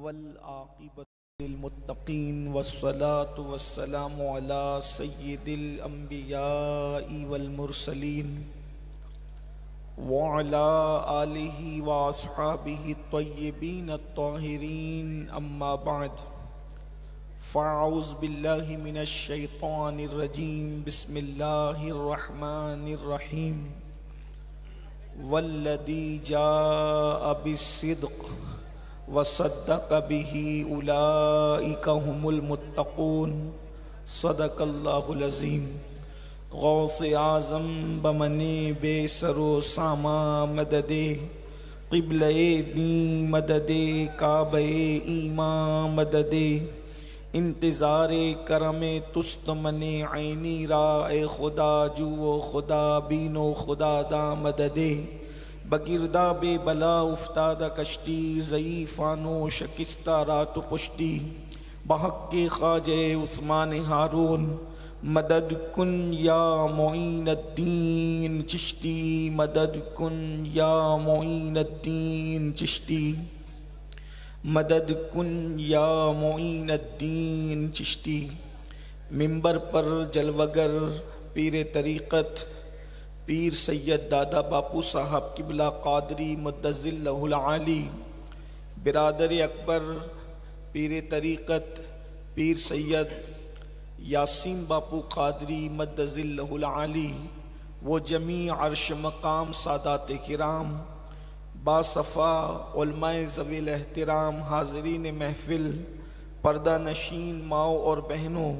والعاقبۃ للمتقین والصلاة والسلام علی سید الانبیاء والمرسلین وعلی آلہ واصحابہ الطیبین الطاہرین اما بعد فاعوذ باللہ من الشیطان الرجیم بسم اللہ الرحمن الرحیم والذی جاء بالصدق وصدق به اولئک هم المتقون صدق اللہ العظیم۔ غوث اعظم بمنے بے سر و ساما مددے قبلہ دین مددے کعبہ ایمان مددے انتظار کرم تست من عینی را اے خدا جو و خدا بین و خدا دا مددے بگردہ بے بلا افتادہ کشتی ضعیفانو شکستہ رات پشتی بحق کے خواجہ عثمان ہارون مدد کن یا معین الدین چشتی مدد کن یا معین الدین چشتی مدد کن یا معین الدین چشتی۔ ممبر پر جلوگر پیر طریقت پیر سید دادا باپو صاحب قبلہ قادری مدظ اللہ العالی، برادر اکبر پیر طریقت پیر سید یاسین باپو قادری مدظ اللہ العالی، وہ جمیع عرش مقام سادات کرام باصفا علماء ذوی الاحترام حاضرین محفل پردہ نشین ماؤں اور بہنوں،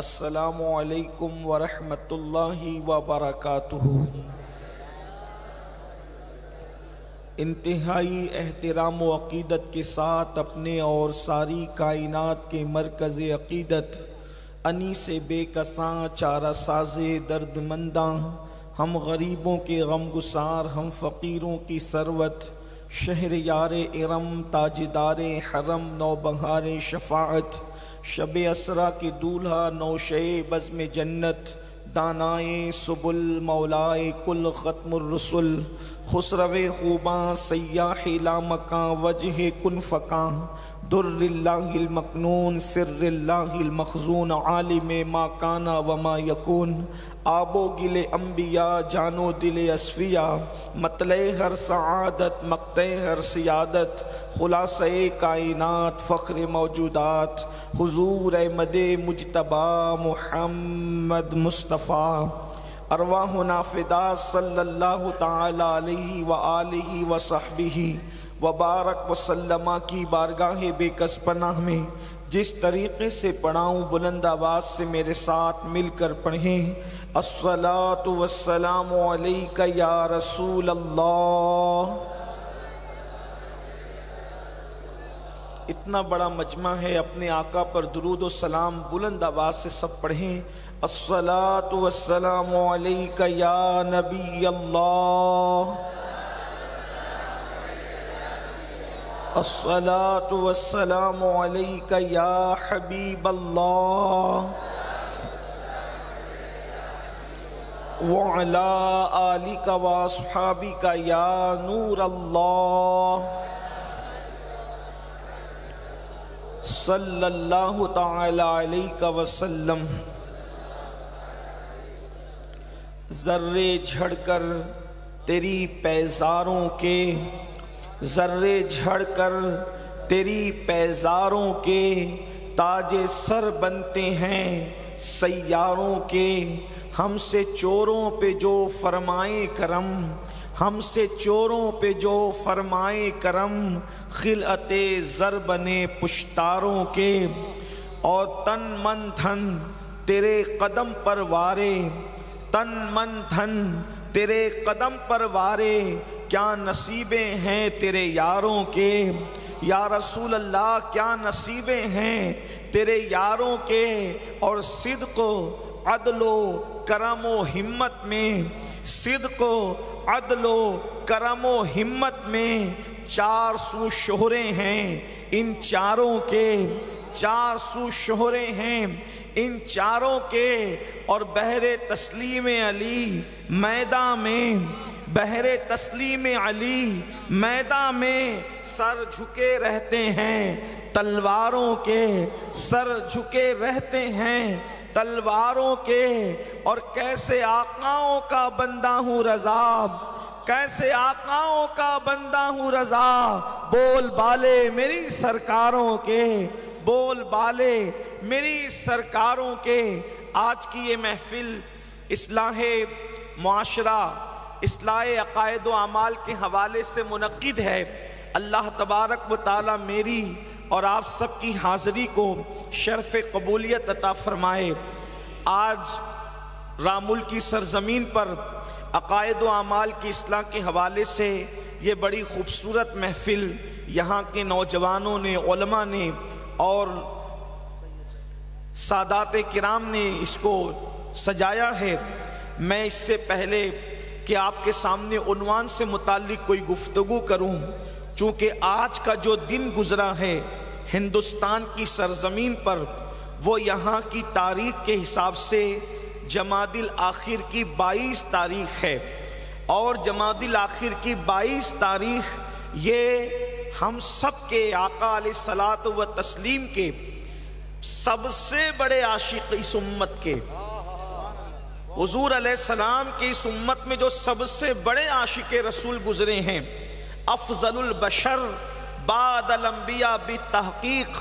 السلام علیکم ورحمۃ اللہ وبرکاتہ۔ انتہائی احترام و عقیدت کے ساتھ اپنے اور ساری کائنات کے مرکز عقیدت انیس بے کساں چارہ ساز درد منداں، ہم غریبوں کے غم گسار، ہم فقیروں کی ثروت، شہر یار ارم تاجدار حرم نوبہار شفاعت، شب اسرا کی دولہا نوشے بزم جنت، دانائے سبل مولائے کل ختم الرسل، خسرو خوباں سیاح لامکاں وجہ کن فکاں، در اللہ المکنون سر اللہ المخزون عالم ما کانا وما یکون، آب و گل انبیاء جانو دل اصفیاء، مطلع ہر سعادت مقطع ہر سیادت، خلاصہ کائنات فخر موجودات، حضور احمد مجتبی محمد مصطفیٰ، ارواحنا فدا صلی اللہ تعالی علیہ وآلہ وصحبہ وبارک وسلم کی بارگاہ بے کس پناہ میں جس طریقے سے پڑھاؤں بلند آواز سے میرے ساتھ مل کر پڑھیں۔ الصلاۃ والسلام علیک یا رسول اللہ۔ اتنا بڑا مجمع ہے، اپنے آقا پر درود و سلام بلند آواز سے سب پڑھیں۔ الصلاۃ والسلام علیک یا نبی اللہ، الصلاۃ والسلام علیک یا حبیب اللہ، وعلی آلک واصحابک یا نور اللہ، صلی اللہ تعالی علیہ وسلم۔ ذرے جھڑ کر تیری پیزاروں کے، ذرے جھڑ کر تیری پیزاروں کے، تاج سر بنتے ہیں سیاروں کے، ہم سے چوروں پہ جو فرمائے کرم، ہم سے چوروں پہ جو فرمائے کرم، خلعت زر بنے پشتاروں کے، اور تن من دھن تیرے قدم پر وارے، تن من دھن تیرے قدم پر وارے، کیا نصیبیں ہیں تیرے یاروں کے، یا رسول اللہ کیا نصیبیں ہیں تیرے یاروں کے، اور صدق و عدل و کرم و ہمت میں، صدق و عدل و کرم و ہمت میں 400 شہرے ہیں ان چاروں کے، 400 شہرے ہیں ان چاروں کے، اور بحر تسلیم علی میدان میں، بحر تسلیم علی میدان میں سر جھکے رہتے ہیں تلواروں کے، سر جھکے رہتے ہیں تلواروں کے، اور کیسے آقاؤں کا بندہ ہوں رضا، کیسے آقاؤں کا بندہ ہوں رضا، بول بالے میری سرکاروں کے، بول بالے میری سرکاروں کے۔ آج کی یہ محفل اصلاح معاشرہ، اصلاح عقائد و اعمال کے حوالے سے منعقد ہے۔ اللہ تبارک و تعالی میری اور آپ سب کی حاضری کو شرف قبولیت عطا فرمائے۔ آج رامل کی سرزمین پر عقائد و اعمال کی اصلاح کے حوالے سے یہ بڑی خوبصورت محفل یہاں کے نوجوانوں نے، علماء نے اور سادات کرام نے اس کو سجایا ہے۔ میں اس سے پہلے کہ آپ کے سامنے عنوان سے متعلق کوئی گفتگو کروں، چونکہ آج کا جو دن گزرا ہے ہندوستان کی سرزمین پر، وہ یہاں کی تاریخ کے حساب سے جمادی الاخر کی 22 تاریخ ہے، اور جمادی الاخر کی 22 تاریخ یہ ہم سب کے آقا علیہ الصلوۃ و تسلیم کے سب سے بڑے عاشق اس امت کے، حضور علیہ السلام کی اس امت میں جو سب سے بڑے عاشق رسول گزرے ہیں، افضل البشر بعد الانبیاء بالتحقیق،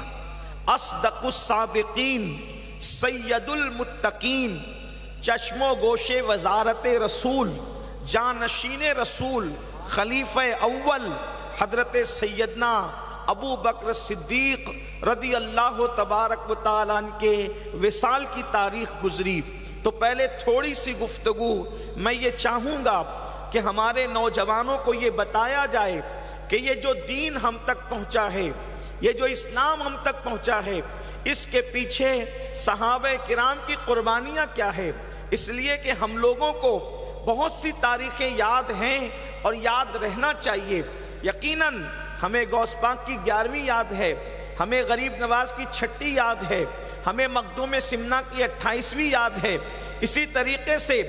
اصدق الصادقین، سید المتقین، چشم و گوش وزارت رسول، جانشین رسول، خلیفہ اول حضرت سیدنا ابو بکر صدیق رضی اللہ تبارک و تعالیٰ عنہ کے وصال کی تاریخ گزری۔ تو پہلے تھوڑی سی گفتگو میں یہ چاہوں گا کہ ہمارے نوجوانوں کو یہ بتایا جائے کہ یہ جو دین ہم تک پہنچا ہے، یہ جو اسلام ہم تک پہنچا ہے، اس کے پیچھے صحابہ کرام کی قربانیاں کیا ہے۔ اس لیے کہ ہم لوگوں کو بہت سی تاریخیں یاد ہیں اور یاد رہنا چاہیے۔ یقیناً ہمیں غوث پاک کی 11ویں یاد ہے، ہمیں غریب نواز کی 6ٹھی یاد ہے، ہمیں مخدوم سمنا کی 28ویں یاد ہے۔ اسی طریقے سے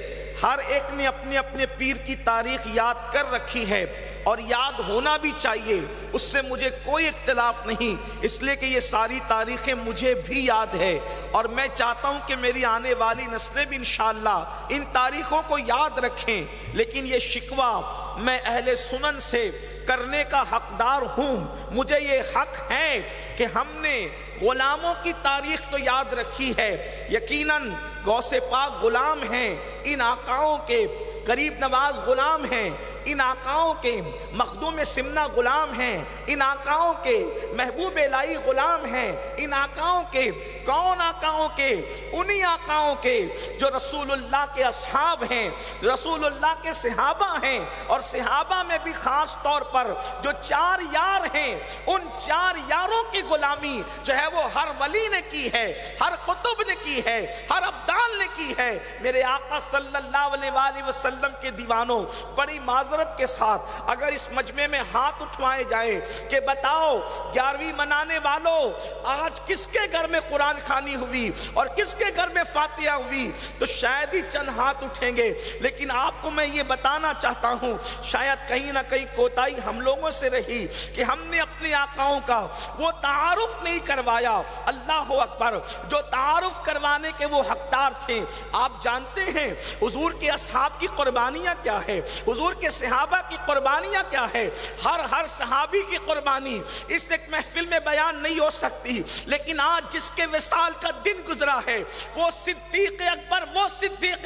ہر ایک نے اپنے اپنے پیر کی تاریخ یاد کر رکھی ہے، اور یاد ہونا بھی چاہیے، اس سے مجھے کوئی اختلاف نہیں، اس لیے کہ یہ ساری تاریخیں مجھے بھی یاد ہے، اور میں چاہتا ہوں کہ میری آنے والی نسلیں بھی انشاءاللہ ان تاریخوں کو یاد رکھیں۔ لیکن یہ شکوہ میں اہل سنن سے کرنے کا حقدار ہوں، مجھے یہ حق ہے کہ ہم نے غلاموں کی تاریخ تو یاد رکھی ہے۔ یقیناً غوث پاک غلام ہیں ان آقاؤں کے، غریب نواز غلام ہیں ان آقاؤں کے، مخدوم سمنا غلام ہیں ان آقاؤں کے، محبوب الہی غلام ہیں ان آقاؤں کے۔ کون آقاؤں کے؟ انہی آقاؤں کے جو رسول اللہ کے اصحاب ہیں، رسول اللہ کے صحابہ ہیں، اور صحابہ میں بھی خاص طور پر جو 4 یار ہیں، ان 4 یاروں کی غلامی جو ہے وہ ہر ولی نے کی ہے، ہر قطب نے کی ہے، ہر ابدال نے کی ہے۔ میرے آقا صلی اللہ علیہ وآلہ وسلم کے دیوانوں، بڑی معذرت کے ساتھ اگر اس مجمع میں ہاتھ اٹھوائے جائے کہ بتاؤ 11ویں منانے والوں آج کس کے گھر میں قرآن خوانی ہوئی اور کس کے گھر میں فاتحہ ہوئی، تو شاید ہی چند ہاتھ اٹھیں گے۔ لیکن آپ کو میں یہ بتانا چاہتا ہوں، شاید کہیں نہ کہیں کوتاہی ہم لوگوں سے رہی کہ ہم نے اپنے آقاؤں کا وہ تعارف نہیں کروایا۔ اللہ اکبر، جو تعارف کروانے کے وہ حقدار تھے۔ آپ جانتے ہیں حضور کے اصحاب کی قربانیاں کیا ہے، حضور کے صحابہ کی قربانیاں کیا ہے، ہر صحابی کی قربانی اس ایک محفل میں بیان نہیں ہو سکتی۔ لیکن آج جس کے وصال کا دن گزرا ہے وہ صدیق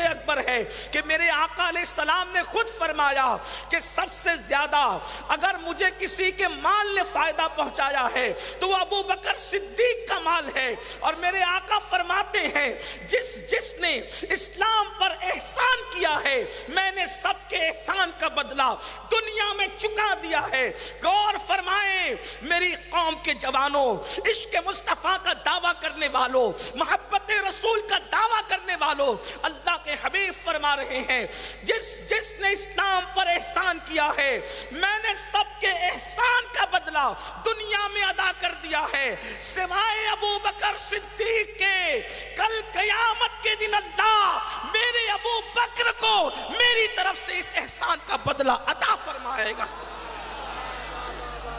اکبر ہے کہ میرے آقا علیہ السلام نے خود فرمایا کہ سب سے زیادہ اگر مجھے کسی کے مال نے فائدہ پہنچایا ہے تو وہ ابو بکر صدیق کا مال ہے۔ اور میرے آقا فرماتے ہیں جس نے اسلام پر احسان کیا ہے میں نے سب کے احسان کا بدلہ دنیا میں چکا دیا ہے۔ غور فرمائیں میری قوم کے جوانوں، عشق مصطفیٰ کا دعویٰ کرنے والوں، محبت رسول کا دعویٰ کرنے والوں، اللہ کے حبیب فرما رہے ہیں جس نے اسلام پر احسان کیا ہے میں نے سب کے احسان کا بدلہ دنیا میں ادا کر دیا ہے سوائے ابو بکر صدیق کے۔ کل قیامت کے دن اللہ میرے ابو بکر کو میری طرف سے اس احسان کا بدلہ عطا فرمائے گا۔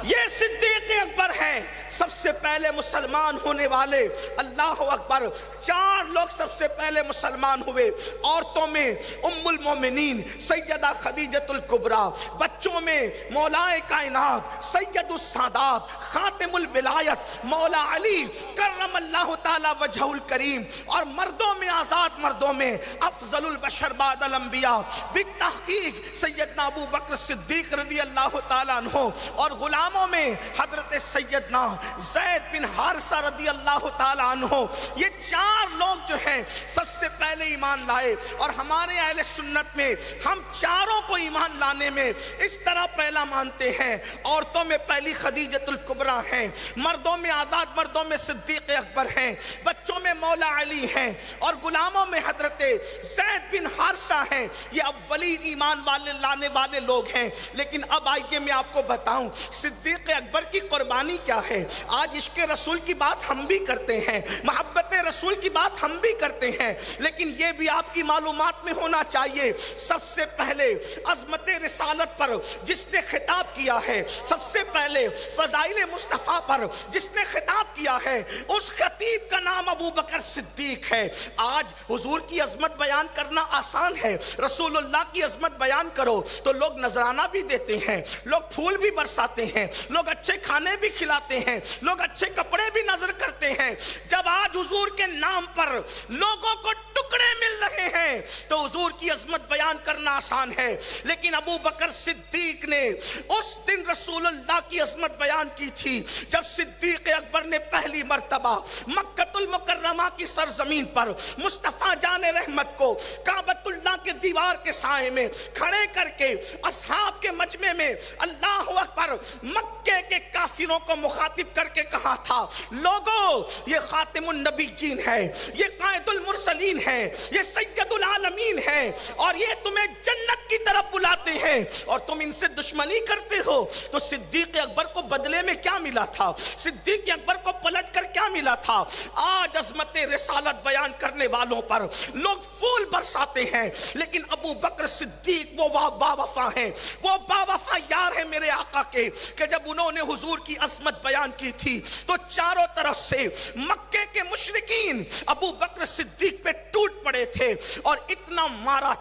یہ صدیق اکبر ہیں سب سے پہلے مسلمان ہونے والے. اللہ اکبر. 4 لوگ سب سے پہلے مسلمان ہوئے. عورتوں میں ام المومنین سیدہ خدیجۃ الکبریٰ، بچوں میں مولائے کائنات سید السادات خاتم الولایت مولا علی کرم اللہ تعالی وجہ الکریم، اور مردوں میں آزاد مردوں میں افضل البشر بعد الانبیاء بالتحقیق سیدنا ابو بکر صدیق رضی اللہ تعالیٰ عنہ، اور غلاموں میں حضرت سیدنا زید بن حارثہ رضی اللہ تعالیٰ عنہ. یہ 4 لوگ جو ہیں سب سے پہلے ایمان لائے. اور ہمارے اہل سنت میں ہم چاروں کو ایمان لانے میں اس طرح پہلا مانتے ہیں. عورتوں میں پہلی خدیجۃ الکبریٰ ہیں، مردوں میں آزاد مردوں میں صدیق اکبر ہیں، بچوں میں مولا علی ہیں، اور غلاموں میں حضرت زید بن حارثہ ہیں. یہ اولین ایمان لانے والے لوگ ہیں. لیکن اب آئیے میں آپ کو بتاؤں صدیق اکبر کی قربانی کیا ہے. آج عشق رسول کی بات ہم بھی کرتے ہیں، محبت رسول کی بات ہم بھی کرتے ہیں، لیکن یہ بھی آپ کی معلومات میں ہونا چاہیے سب سے پہلے عظمت رسالت پر جس نے خطاب کیا ہے، سب سے پہلے فضائل مصطفیٰ پر جس نے خطاب کیا ہے، اس خطیب کا نام ابو بکر صدیق ہے. آج حضور کی عظمت بیان کرنا آسان ہے. رسول اللہ کی عظمت بیان کرو تو لوگ نذرانہ بھی دیتے ہیں، لوگ پھول بھی برساتے ہیں، لوگ اچھے کھانے بھی کھلاتے ہیں، لوگ اچھے کپڑے بھی نظر کرتے ہیں. جب آج حضور کے نام پر لوگوں کو ٹکڑے مل رہے ہیں تو حضور کی عظمت بیان کرنا آسان ہے. لیکن ابو بکر صدیق نے اس دن رسول اللہ کی عظمت بیان کی تھی جب صدیق اکبر نے پہلی مرتبہ مکۃ المکرمہ کی سرزمین پر مصطفیٰ جان رحمت کو کعبۃ اللہ کے دیوار کے سائے میں کھڑے کر کے اصحاب کے مجمع میں اللہ اکبر مکے کے کافروں کو مخاطب کر کے کہا تھا، لوگوں یہ خاتم النبیین ہے، یہ قائد المرسلین ہے، یہ سید العالمین ہے، اور یہ تمہیں جنت کی طرف بلاتے ہیں اور تم ان سے دشمنی کرتے ہو. تو صدیق اکبر کو بدلے میں کیا ملا تھا؟ صدیق اکبر کو پلٹ کر کیا ملا تھا؟ آج عظمت رسالت بیان کرنے والوں پر لوگ پھول برساتے ہیں، لیکن ابو بکر صدیق وہ با وفا ہیں، وہ با وفا یار ہیں میرے آقا کے، کہ جب انہوں نے حضور کی عظمت بیان کی تھی تو چاروں طرف سے مکے کے مشرکین ابو بکر صدیق پہ ٹوٹ پڑے تھے، اور اتنا مارا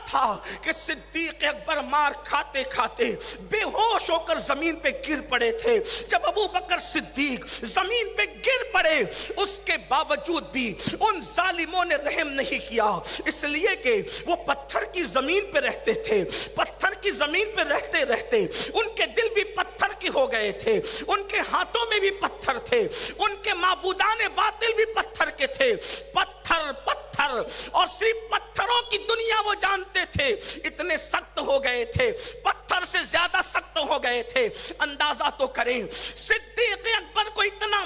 تھا کہ صدیق اکبر مار کھاتے کھاتے بے ہوش ہو کر زمین پہ گر پڑے تھے. جب ابو بکر صدیق زمین پہ گر پڑے اس کے باوجود بھی ان ظالموں نے رحم نہیں کیا، اس لیے کہ وہ پتھر کی زمین پہ رہتے تھے. پتھر کی زمین پہ رہتے رہتے ان کے دل بھی پتھر کے ہو گئے تھے، ان کے ہاتھوں میں بھی پتھر تھے، ان کے معبودان باطل بھی پتھر کے تھے. پتھر اور صرف پتھروں کی دنیا وہ جانتے تھے. اتنے سخت ہو گئے تھے، پتھر سے زیادہ سخت ہو گئے تھے. اندازہ تو کریں صدیق اکبر کو اتنا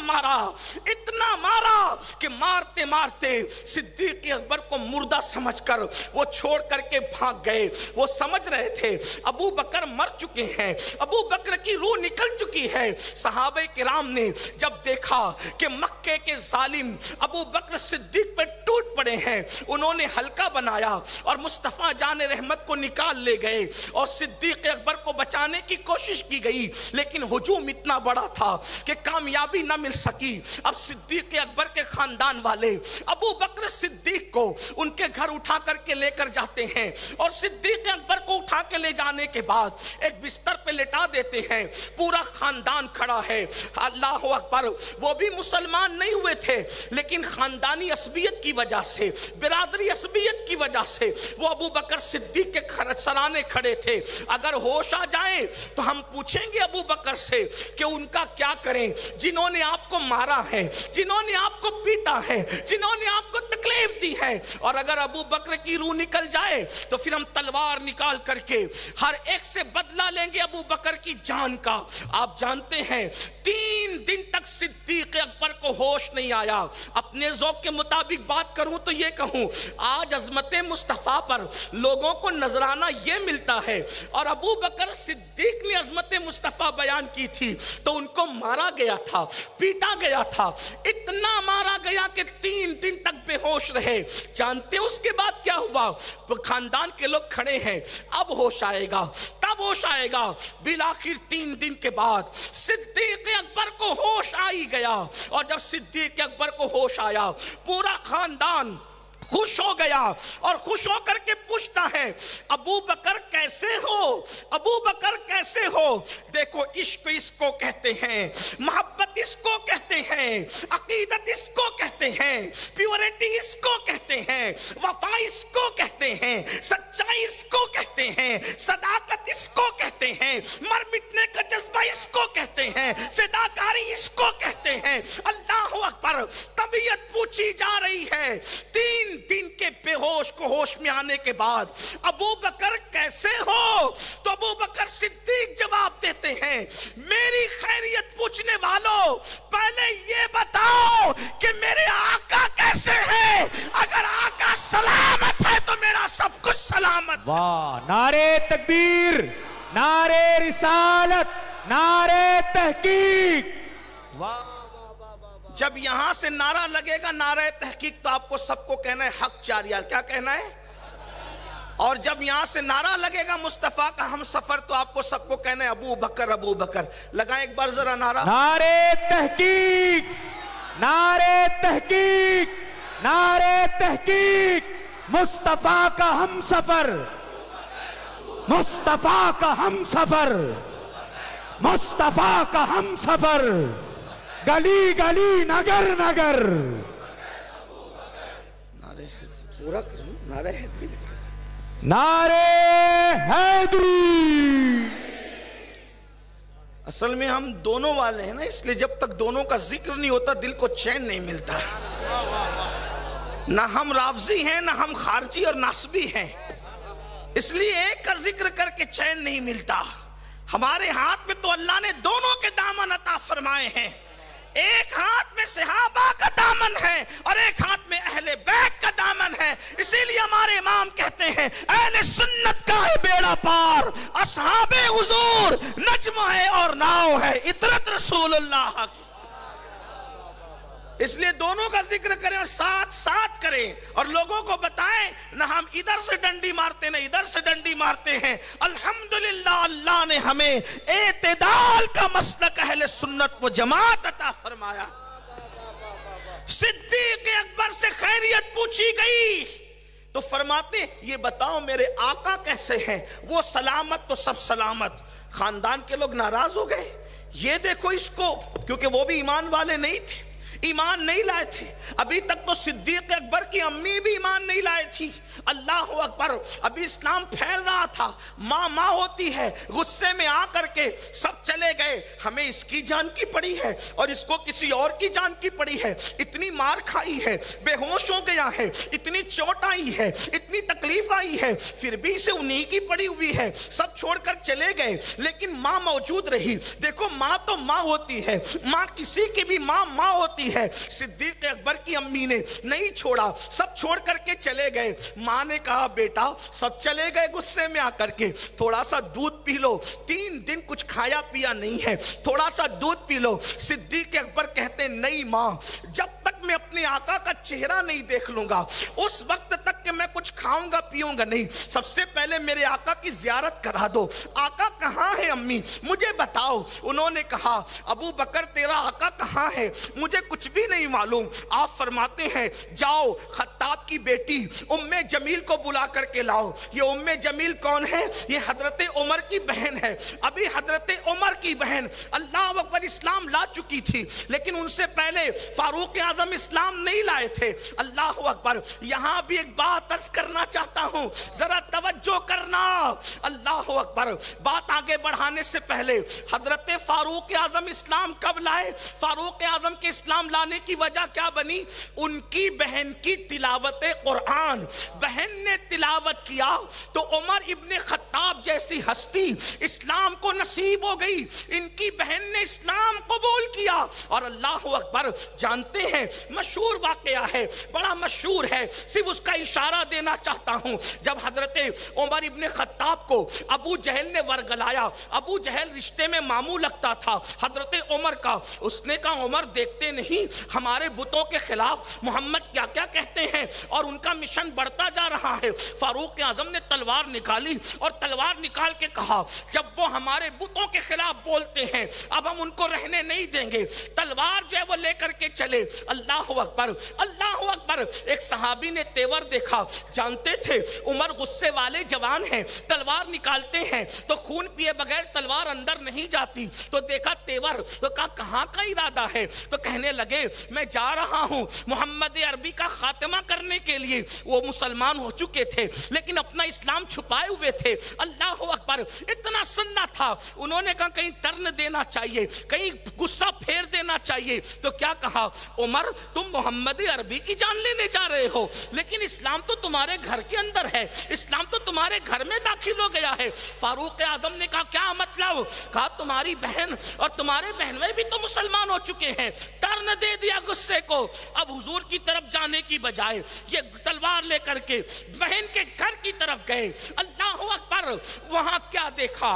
مارا کہ مارتے مارتے صدیق اکبر کو مردہ سمجھ کر وہ چھوڑ کر کے بھاگ گئے. وہ سمجھ رہے تھے ابو بکر مر چکے ہیں، ابو بکر کی روح نکل چکی ہے. صحابہ کرام نے جب دیکھا کہ مکے کے ظالم ابو بکر صدیق پہ ٹوٹ پڑے ہیں، انہوں نے حلقہ بنایا اور مصطفیٰ جان رحمت کو نکال لے گئے اور صدیق اکبر کو بچانے کی کوشش کی گئی، لیکن ہجوم اتنا بڑا تھا کہ کامیابی نہ مل سکی. اب صدیق اکبر کے خاندان والے ابو بکر صدیق کو ان کے گھر اٹھا کر کے لے کر جاتے ہیں، اور صدیق اکبر کو اٹھا کے لے جانے کے بعد ایک بستر پہ لٹا دیتے ہیں. پورا خاندان کھڑا ہے. اللہ اکبر. وہ بھی مسلمان نہیں ہوئے تھے، لیکن خاندانی عصبیت کی وجہ سے، برادری عصبیت کی وجہ سے وہ ابو بکر صدیق کے سرانے کھڑے تھے. اگر ہوش آ جائے تو ہم پوچھیں گے ابو بکر سے کہ ان کا کیا کریں، جنہوں نے آپ کو مارا ہے، جنہوں نے آپ کو پیٹا ہے، جنہوں نے آپ کو تکلیف دی ہے. اور اگر ابو بکر کی روح نکل جائے تو پھر ہم تلوار نکال کر کے ہر ایک سے بدلہ لیں گے ابو بکر کی جان کا. آپ جانتے ہیں 3 دن تک صدیق اکبر کو ہوش نہیں آیا. اپنے ذوق کے مطابق بات کروں تو یہ کہوں، آج عظمت مصطفیٰ پر لوگوں کو نذرانہ یہ ملتا ہے، اور ابو بکر صدیق نے عظمت مصطفیٰ بیان کی تھی تو ان کو مارا گیا تھا، پیٹا گیا تھا، اتنا مارا گیا کہ 3 دن تک بے ہوش رہے. جانتے اس کے بعد کیا ہوا؟ خاندان کے لوگ کھڑے ہیں، اب ہوش آئے گا، تب کب ہوش آئے گا؟ بالآخر 3 دن کے بعد صدیق اکبر کو ہوش آئی گیا، اور جب صدیق اکبر کو ہوش آیا پورا خاندان خوش ہو گیا، اور خوش ہو کر کے پوچھتا ہے ابو بکر کیسے ہو؟ ابو بکر کیسے ہو؟ دیکھو عشق اس کو کہتے ہیں، محبت اس کو کہتے ہیں، عقیدت اس کو کہتے ہیں، پیورٹی اس کو کہتے ہیں، وفا اس کو کہتے ہیں، سچائی اس کو کہتے ہیں، صداقت اس کو کہتے ہیں، مر مٹنے کا جذبہ اس کو کہتے ہیں، فداکاری اس کو کہتے ہیں۔ اللہ اکبر! طبیعت پوچھی جا رہی ہے، 3 دن کے بے ہوش کو ہوش میں آنے کے بعد ابو بکر کیسے ہو؟ تو ابو بکر صدیق جواب دیتے ہیں میری خیریت پوچھنے والوں پہلے یہ بتاؤ کہ میرے آقا کیسے ہیں؟ اگر آقا سلامت ہے تو میرا سب کچھ سلامت۔ واہ! نعرہ تکبیر، نعرہ رسالت، نعرہ تحقیق! واہ! جب یہاں سے نعرہ لگے گا نعرہ تحقیق تو آپ کو سب کو کہنا ہے حق جاریہ۔ کیا کہنا ہے؟ اور جب یہاں سے نعرہ لگے گا مصطفیٰ کا ہم سفر تو آپ کو سب کو کہنا ہے ابو بکر ابو بکر۔ لگائیں ایک بار ذرا نعرہ۔ نعرہ تحقیق، نعرہ تحقیق، نعرہ تحقیق! مصطفیٰ کا ہم سفر، مصطفیٰ کا ہم سفر، مصطفیٰ کا ہم سفر، گلی گلی نگر نگر۔ پورا کروں نعرہ حیدری، نعرہ حیدری! اصل میں ہم دونوں والے ہیں نا، اس لیے جب تک دونوں کا ذکر نہیں ہوتا دل کو چین نہیں ملتا۔ نہ ہم رافضی ہیں نہ ہم خارجی اور ناصبی ہیں، اس لیے ایک کا ذکر کر کے چین نہیں ملتا۔ ہمارے ہاتھ میں تو اللہ نے دونوں کے دامن عطا فرمائے ہیں، ایک ہاتھ میں صحابہ کا دامن ہے اور ایک ہاتھ میں اہل بیت کا دامن ہے۔ اسی لیے ہمارے امام کہتے ہیں اہل سنت کا ہے بیڑا پار، اصحاب حضور نجم ہے اور ناؤ ہے، اطرت رسول اللہ کی۔ اس لیے دونوں کا ذکر کریں اور ساتھ ساتھ کریں، اور لوگوں کو بتائیں نہ ہم ادھر سے ڈنڈی مارتے نہ ادھر سے ڈنڈی مارتے ہیں۔ الحمدللہ اللہ نے ہمیں اعتدال کا مسلک اہل سنت و جماعت عطا فرمایا۔ صدیق اکبر سے خیریت پوچھی گئی تو فرماتے یہ بتاؤ میرے آقا کیسے ہیں؟ وہ سلامت تو سب سلامت۔ خاندان کے لوگ ناراض ہو گئے، یہ دیکھو اس کو، کیونکہ وہ بھی ایمان والے نہیں تھے، ایمان نہیں لائے تھے۔ ابھی تک تو صدیق اکبر کی امی بھی ایمان نہیں لائے تھی۔ اللہ اکبر! ابھی اسلام پھیل رہا تھا، ماں ہوتی ہے، غصے میں آ کر کے سب چلے گئے، ہمیں اس کی جان کی پڑی ہے اور اس کو کسی اور کی جان کی پڑی ہے، اتنی مار کھائی ہے، بے ہوش ہو گیا ہے، اتنی چوٹ آئی ہے، اتنی تکلیف آئی ہے، پھر بھی اسے انہی کی پڑی ہوئی ہے، سب چھوڑ کر چلے گئے لیکن ماں موجود رہی۔ دیکھو ماں تو ماں ہوتی ہے، ماں کسی کی بھی ماں ہوتی ہے۔ صدیق اکبر کی امی نے نہیں چھوڑا، سب چھوڑ کر کے چلے گئے۔ ماں نے کہا بیٹا سب چلے گئے غصے میں آ کر کے، تھوڑا سا دودھ پی لو، 3 دن کچھ کھایا پیا نہیں ہے، تھوڑا سا دودھ پی لو۔ صدیق اکبر کہتے نہیں ماں، جب تک میں اپنے آقا کا چہرہ نہیں دیکھ لوں گا اس وقت تک کہ میں کچھ کھاؤں گا پیوں گا نہیں، سب سے پہلے میرے آقا کی زیارت کرا دو۔ آقا کہاں ہے امی؟ مجھے بتاؤ۔ انہوں نے کہا ابو بکر تیرا آقا کہاں ہے؟ مجھے کچھ بھی نہیں معلوم۔ آپ فرماتے ہیں جاؤ خطاب کی بیٹی ام جمیل کو بلا کر کے لاؤ۔ یہ ام جمیل کون ہے؟ یہ حضرت عمر کی بہن ہے۔ ابھی حضرت عمر کی بہن اللہ اکبر اسلام لا چکی تھی، لیکن ان سے پہلے فاروق اعظم اسلام نہیں لائے تھے۔ اللہ اکبر! یہاں بھی ایک بات عرض کرنا چاہتا ہوں، ذرا توجہ کرنا۔ اللہ اکبر! بات آگے بڑھانے سے پہلے حضرت فاروق اعظم اسلام کب لائے؟ فاروق اعظم کے اسلام لانے کی وجہ کیا بنی؟ ان کی بہن کی تلاوت قرآن، بہن نے تلاوت کیا تو عمر ابن خطاب جیسی ہستی اسلام کو نصیب ہو گئی۔ ان کی بہن بہن نے اسلام قبول کیا اور اللہ اکبر. جانتے ہیں مشہور واقعہ ہے, بڑا مشہور ہے, صرف اس کا اشارہ دینا چاہتا ہوں. جب حضرت عمر ابن خطاب کو ابو جہل نے ورگلایا, ابو جہل رشتے میں ماموں لگتا تھا حضرت عمر کا, اس نے کہا عمر دیکھتے نہیں ہمارے بتوں کے خلاف محمد کیا کیا کہتے ہیں اور ان کا مشن بڑھتا جا رہا ہے. فاروق اعظم نے تلوار نکالی اور تلوار نکال کے کہا جب وہ ہمارے بتوں کے خلاف بولتے ہیں اب ہم ان کو رہنے نہیں دیں گے. تلوار جو ہے وہ لے کر کے چلے. اللہ اکبر, اللہ اکبر. ایک صحابی نے تیور دیکھا, جانتے تھے عمر غصے والے جوان ہیں, تلوار نکالتے ہیں تو خون پیے بغیر تلوار اندر نہیں جاتی. تو دیکھا تیور, تو کہا کہاں کا ارادہ ہے؟ تو کہنے لگے میں جا رہا ہوں محمد عربی کا خاتمہ کرنے کے لیے. وہ مسلمان ہو چکے تھے لیکن اپنا اسلام چھپائے ہوئے تھے. اللہ اکبر. اتنا سننا تھا, انہوں نے کہا کہیں ٹرن دینا چاہیے, کہیں غصہ پھیر دینا چاہیے. تو کیا کہا عمر تم محمد عربی کی جان لینے جا رہے ہو لیکن اسلام تو تمہارے گھر کے اندر ہے, اسلام تو تمہارے گھر میں داخل ہو گیا ہے. فاروق اعظم نے کہا کیا مطلب؟ کہا تمہاری بہن اور تمہارے بہنوئی بھی تو مسلمان ہو چکے ہیں. ٹرن دے دیا غصے کو. اب حضور کی طرف جانے کی بجائے یہ تلوار لے کر کے بہن کے گھر کی طرف گئے. اللہ اکبر. وہاں کیا دیکھا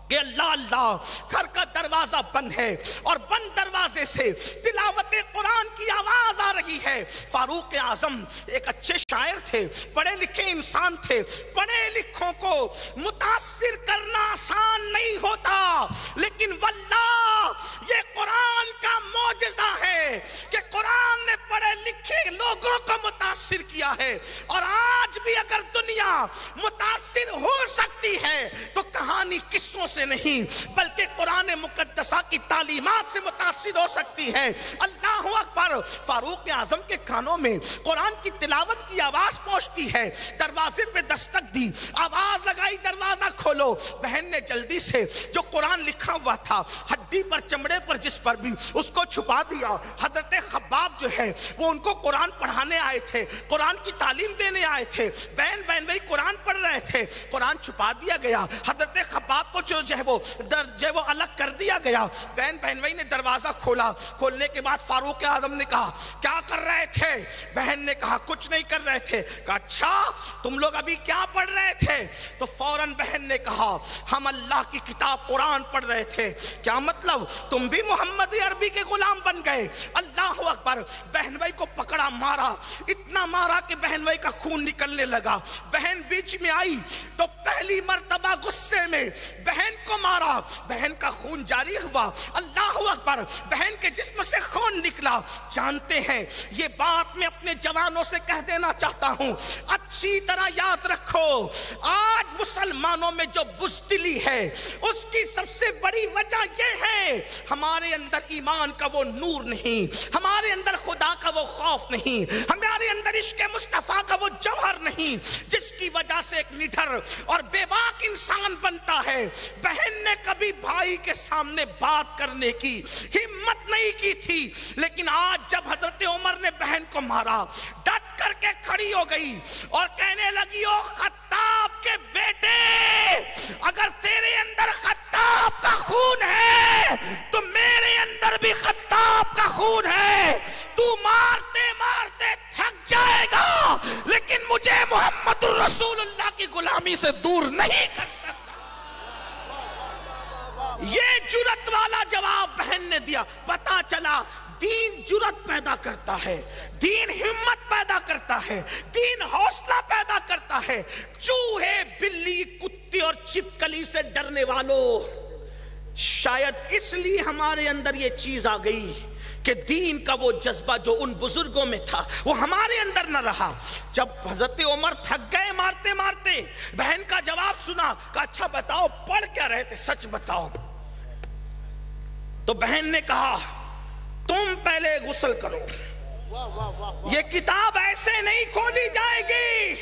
کہ اللہ اللہ گھر کا دروازہ بند ہے اور بند دروازے سے تلاوت قرآن کی آواز آ رہی ہے. فاروق اعظم ایک اچھے شاعر تھے, پڑھے لکھے انسان تھے. پڑھے لکھوں کو متاثر کرنا آسان نہیں ہوتا لیکن واللہ یہ قرآن کا معجزہ ہے کہ قرآن نے پڑھے لکھے لوگوں کو متاثر کیا ہے. اور آج بھی اگر دنیا متاثر ہو سکتی ہے تو کہانی قصوں سے نہیں بلکہ قرآن مقدسہ کی تعلیمات سے متاثر ہو سکتی ہے. اللہ اکبر. فاروق اعظم کے کانوں میں قرآن کی تلاوت کی آواز پہنچتی ہے. دروازے پہ دستک دی, آواز لگائی دروازہ کھولو. بہن نے جلدی سے جو قرآن لکھا ہوا تھا ہڈی پر چمڑے پر جس پر بھی اس کو چھپا دیا. حضرت خباب جو ہے وہ ان کو قرآن پڑھانے آئے تھے, قرآن کی تعلیم دینے آئے تھے. بہن بھائی قرآن پڑھ رہے تھے, قرآن چھپا دیا گیا. حضرت خباب کو جو ہے وہ الگ کر دیا گیا. بہن بھائی نے دروازہ کھولا. کھولنے کے بعد فاروق اعظم نے کہا کیا کر رہے تھے؟ بہن نے کہا کچھ نہیں کر رہے تھے. کہا اچھا تم لوگ ابھی کیا پڑھ رہے تھے؟ تو فوراً بہن نے کہا ہم اللہ کی کتاب قرآن پڑھ رہے تھے. کیا مطلب تم بھی محمد عربی کے غلام بن گئے؟ اللہ اکبر. بہن بھائی کو پکڑا, مارا, اتنا مارا کہ بہن بھائی کا خون نکلنے لگا. بہن بیچ میں آئی تو پہلی مرتبہ غصے میں بہن کو مارا, بہن کا خون جاری ہوا. اللہ اکبر. بہن کے جسم سے خون نکلا. جانتے ہیں یہ بات میں اپنے جوانوں سے کہہ دینا چاہتا ہوں, اچھی طرح یاد رکھو آج مسلمانوں میں جو بزدلی ہے اس کی سب سے بڑی وجہ یہ ہے ہمارے اندر ایمان کا وہ نور نہیں, ہمارے اندر خدا کا وہ خوف نہیں, ہمارے اندر عشق مصطفیٰ کا وہ جوہر نہیں جس کی وجہ سے ایک نڈر اور بے باک انسان بنتا ہے. بہن نے کبھی بھائی کے سامنے بات کرنے کی ہمت نہیں کی تھی لیکن آج جب حضرت عمر نے بہن کو مارا ڈٹ کر کے کھڑی ہو گئی اور کہنے لگی او خطاب کے بیٹے, اگر تیرے اندر خطاب کا خون ہے تو میرے اندر بھی خطاب کا خون ہے. تو مارتے مارتے تھک جائے گا لیکن مجھے محمد الرسول اللہ کی غلامی سے دور نہیں کر سکتا. یہ جرأت والا جواب بہن نے دیا. پتا چلا دین جرأت پیدا کرتا ہے, دین ہمت پیدا کرتا ہے, دین حوصلہ پیدا کرتا ہے. چوہے, بلی, کتے اور چھپکلی سے ڈرنے والوں, شاید اس لیے ہمارے اندر یہ چیز آ گئی کہ دین کا وہ جذبہ جو ان بزرگوں میں تھا وہ ہمارے اندر نہ رہا. جب حضرت عمر تھک گئے مارتے مارتے, بہن کا جواب سنا, کہا اچھا بتاؤ پڑھ کیا رہے تھے, سچ بتاؤ. تو بہن نے کہا تم پہلے غسل کرو, یہ کتاب ایسے نہیں کھولی جائے گی,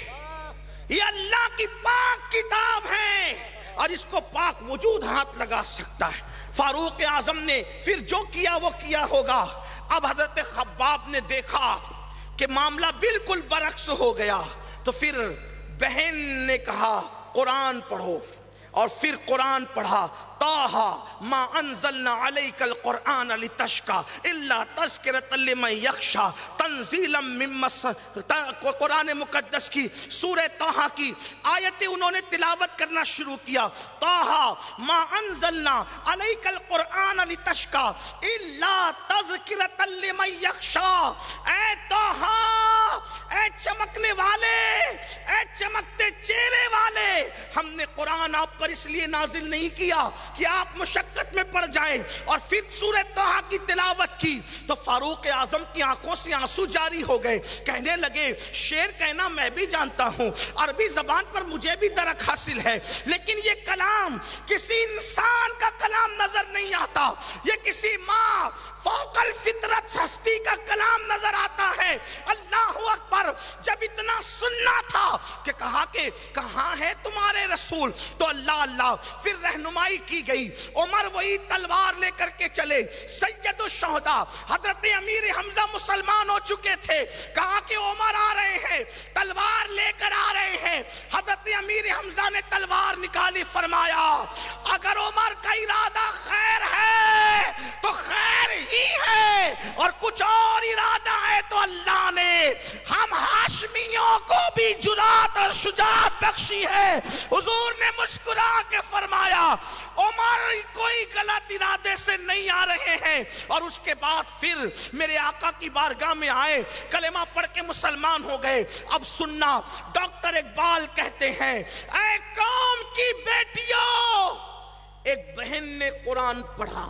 یہ اللہ کی پاک کتاب ہے اور اس کو پاک وجود ہاتھ لگا سکتا ہے. فاروق اعظم نے پھر جو کیا وہ کیا ہوگا. اب حضرت خباب نے دیکھا کہ معاملہ بالکل برعکس ہو گیا تو پھر بہن نے کہا قرآن پڑھو. اور پھر قرآن پڑھا، طٰہٰ ما انزلنا علیک القرآن لتشقیٰ الا تذکرۃ لمن یخشیٰ تنزیلا ممن، قرآن مقدس کی سورہ طٰہٰ کی آیتیں انہوں نے تلاوت کرنا شروع کیا۔ طٰہٰ ما انزلنا علیک القرآن لتشقیٰ الا تذکرۃ لمن یخشیٰ، اے طٰہٰ، اے چمکنے والے، اے چمکتے چہرے والے، ہم نے قرآن آپ پر اس لیے نازل نہیں کیا کہ آپ مشقت میں پڑ جائیں۔ اور پھر سورہ طٰہٰ کی تلاوت کی تو فاروق اعظم کی آنکھوں سے آنسو جاری ہو گئے، کہنے لگے شعر کہنا میں بھی جانتا ہوں، عربی زبان پر مجھے بھی درک حاصل ہے، لیکن یہ کلام کسی انسان کا کلام نظر نہیں آتا، یہ کسی ماں فوق الفطرت ہستی کا کلام نظر آتا ہے۔ اللہ اکبر! جب اتنا سننا تھا کہ کہا کہ کہاں ہے تمہارے رسول، تو اللہ پھر رہنمائی کی گئی۔ عمر وہی تلوار لے کر کے چلے، سید الشہداء حضرت امیر حمزہ مسلمان ہو چکے تھے، کہا کہ عمر آ رہے ہیں، تلوار لے کر آ رہے ہیں۔ حضرت امیر حمزہ نے تلوار نکالی، فرمایا اگر عمر کا ارادہ خیر ہے تو خیر ہی ہے، اور کچھ اور ارادہ ہے تو اللہ نے ہم ہاشمیوں کو بھی جرات اور شجاعت بخشی ہے۔ حضور نے مسکرا کے فرمایا عمر کوئی غلط ارادے سے نہیں آ رہے ہیں، اور اس کے بعد پھر میرے آقا کی بارگاہ میں آئے، کلمہ پڑھ کے مسلمان ہو گئے۔ اب سننا، ڈاکٹر اقبال کہتے ہیں اے قوم کی بیٹیوں، ایک بہن نے قرآن پڑھا۔